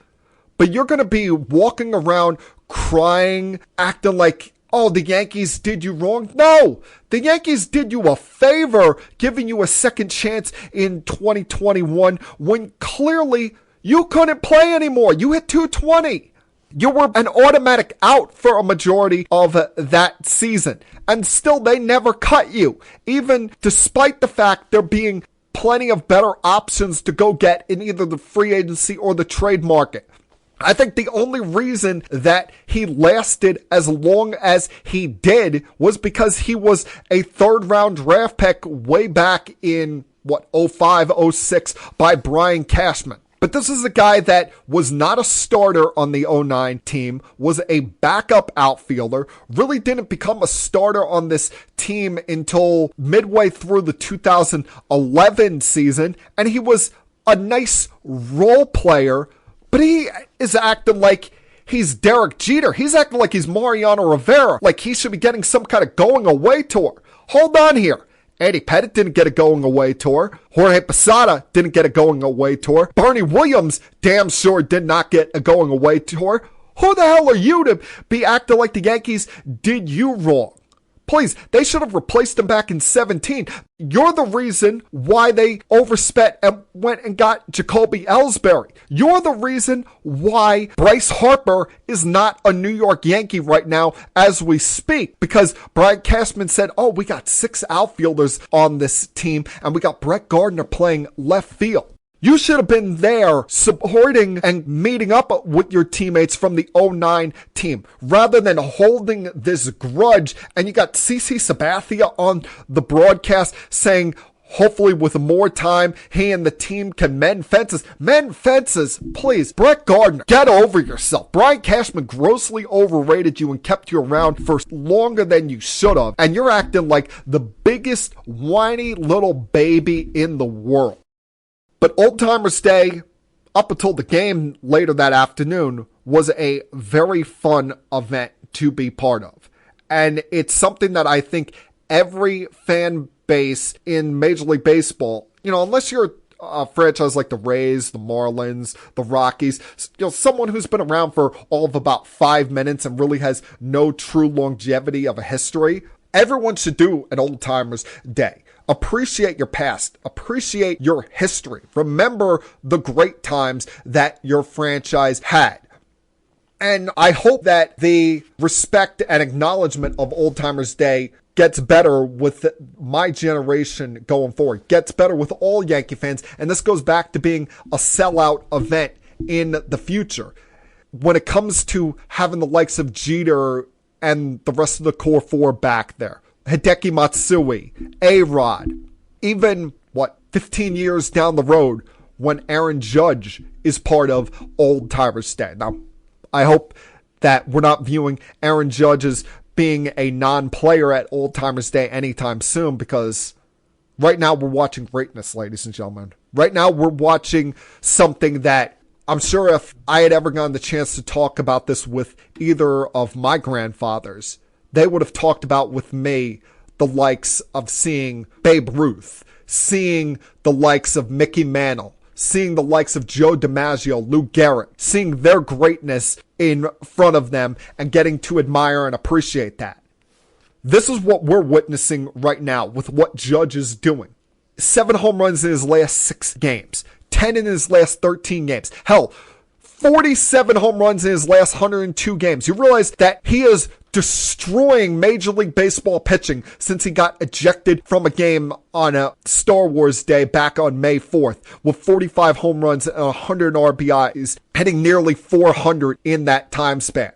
But you're going to be walking around crying, acting like, oh, the Yankees did you wrong. No, the Yankees did you a favor, giving you a second chance in 2021 when clearly you couldn't play anymore. You hit 220. You were an automatic out for a majority of that season. And still, they never cut you, even despite the fact there being plenty of better options to go get in either the free agency or the trade market. I think the only reason that he lasted as long as he did was because he was a third-round draft pick way back in, 05, 06 by Brian Cashman. But this is a guy that was not a starter on the 09 team, was a backup outfielder, really didn't become a starter on this team until midway through the 2011 season, and he was a nice role player, but he is acting like he's Derek Jeter. He's acting like he's Mariano Rivera, like he should be getting some kind of going-away tour. Hold on here. Andy Pettitte didn't get a going-away tour. Jorge Posada didn't get a going-away tour. Bernie Williams damn sure did not get a going-away tour. Who the hell are you to be acting like the Yankees did you wrong? Please, they should have replaced him back in 17. You're the reason why they overspent and went and got Jacoby Ellsbury. You're the reason why Bryce Harper is not a New York Yankee right now as we speak. Because Brian Cashman said, oh, we got 6 outfielders on this team and we got Brett Gardner playing left field. You should have been there supporting and meeting up with your teammates from the 09 team rather than holding this grudge. And you got CC Sabathia on the broadcast saying, hopefully with more time, he and the team can mend fences. Mend fences, please. Brett Gardner, get over yourself. Brian Cashman grossly overrated you and kept you around for longer than you should have. And you're acting like the biggest whiny little baby in the world. But Old Timers Day, up until the game later that afternoon, was a very fun event to be part of. And it's something that I think every fan base in Major League Baseball, unless you're a franchise like the Rays, the Marlins, the Rockies, someone who's been around for all of about 5 minutes and really has no true longevity of a history, everyone should do an Old Timers Day. Appreciate your past. Appreciate your history. Remember the great times that your franchise had. And I hope that the respect and acknowledgement of Old Timers Day gets better with my generation going forward. Gets better with all Yankee fans. And this goes back to being a sellout event in the future. When it comes to having the likes of Jeter and the rest of the core 4 back there. Hideki Matsui, A-Rod, even, 15 years down the road when Aaron Judge is part of Old Timers Day. Now, I hope that we're not viewing Aaron Judge as being a non-player at Old Timers Day anytime soon, because right now we're watching greatness, ladies and gentlemen. Right now we're watching something that I'm sure if I had ever gotten the chance to talk about this with either of my grandfathers, they would have talked about with me the likes of seeing Babe Ruth, seeing the likes of Mickey Mantle, seeing the likes of Joe DiMaggio, Lou Gehrig, seeing their greatness in front of them and getting to admire and appreciate that. This is what we're witnessing right now with what Judge is doing. 7 home runs in his last 6 games, 10 in his last 13 games. Hell, 47 home runs in his last 102 games. You realize that he is destroying Major League Baseball pitching since he got ejected from a game on a Star Wars Day back on May 4th with 45 home runs and 100 RBIs, hitting nearly 400 in that time span.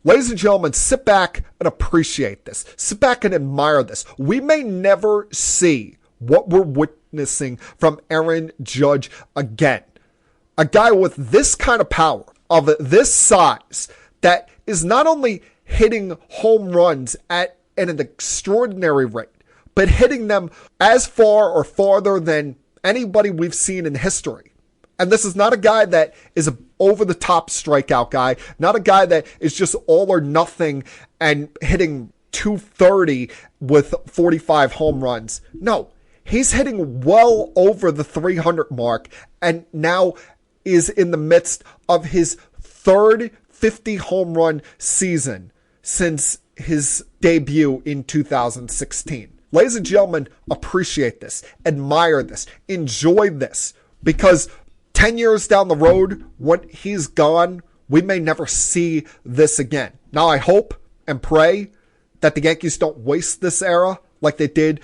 Ladies and gentlemen, sit back and appreciate this. Sit back and admire this. We may never see what we're witnessing from Aaron Judge again. A guy with this kind of power, of this size, that is not only hitting home runs at an extraordinary rate, but hitting them as far or farther than anybody we've seen in history. And this is not a guy that is an over-the-top strikeout guy, not a guy that is just all or nothing and hitting 230 with 45 home runs. No, he's hitting well over the 300 mark and now is in the midst of his third 50 home run season since his debut in 2016. Ladies and gentlemen, appreciate this, admire this, enjoy this, because 10 years down the road, when he's gone, we may never see this again. Now, I hope and pray that the Yankees don't waste this era like they did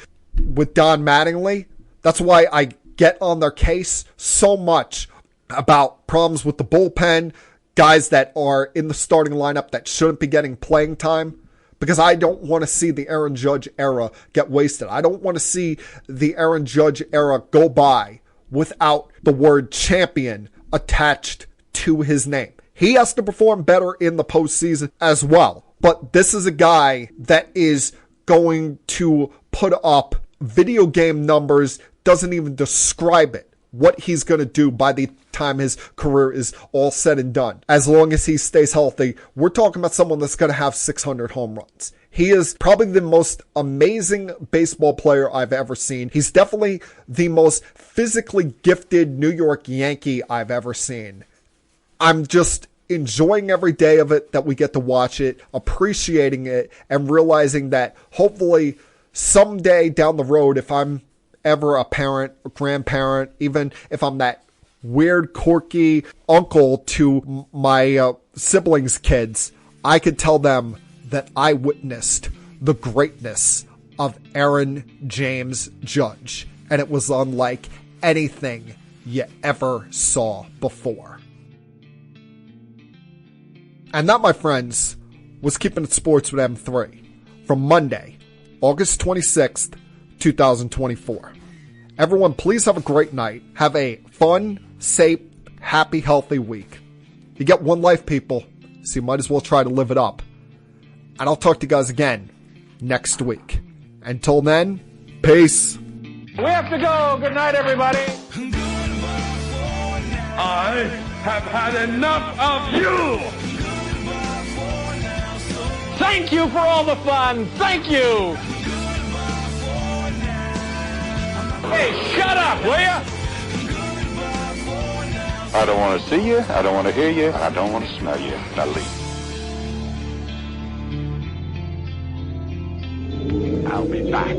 with Don Mattingly. That's why I get on their case so much about problems with the bullpen, guys that are in the starting lineup that shouldn't be getting playing time, because I don't want to see the Aaron Judge era get wasted. I don't want to see the Aaron Judge era go by without the word champion attached to his name. He has to perform better in the postseason as well. But this is a guy that is going to put up video game numbers, doesn't even describe it, what he's going to do by the time his career is all said and done. As long as he stays healthy, we're talking about someone that's going to have 600 home runs. He is probably the most amazing baseball player I've ever seen. He's definitely the most physically gifted New York Yankee I've ever seen. I'm just enjoying every day of it that we get to watch it, appreciating it, and realizing that hopefully someday down the road, if I'm ever a parent, a grandparent, even if I'm that weird, quirky uncle to my siblings' kids, I could tell them that I witnessed the greatness of Aaron James Judge, and it was unlike anything you ever saw before. And that, my friends, was Keeping It Sports with M3 from Monday, August 26th, 2024. Everyone, please have a great night. Have a fun, safe, happy, healthy week. You get one life, people, so you might as well try to live it up. And I'll talk to you guys again next week. Until then, peace. We have to go. Good night, everybody. I have had enough of you! Thank you for all the fun. Thank you. Hey, shut up, will ya? I don't want to see you, I don't want to hear you, and I don't want to smell you. Now leave. I'll be back.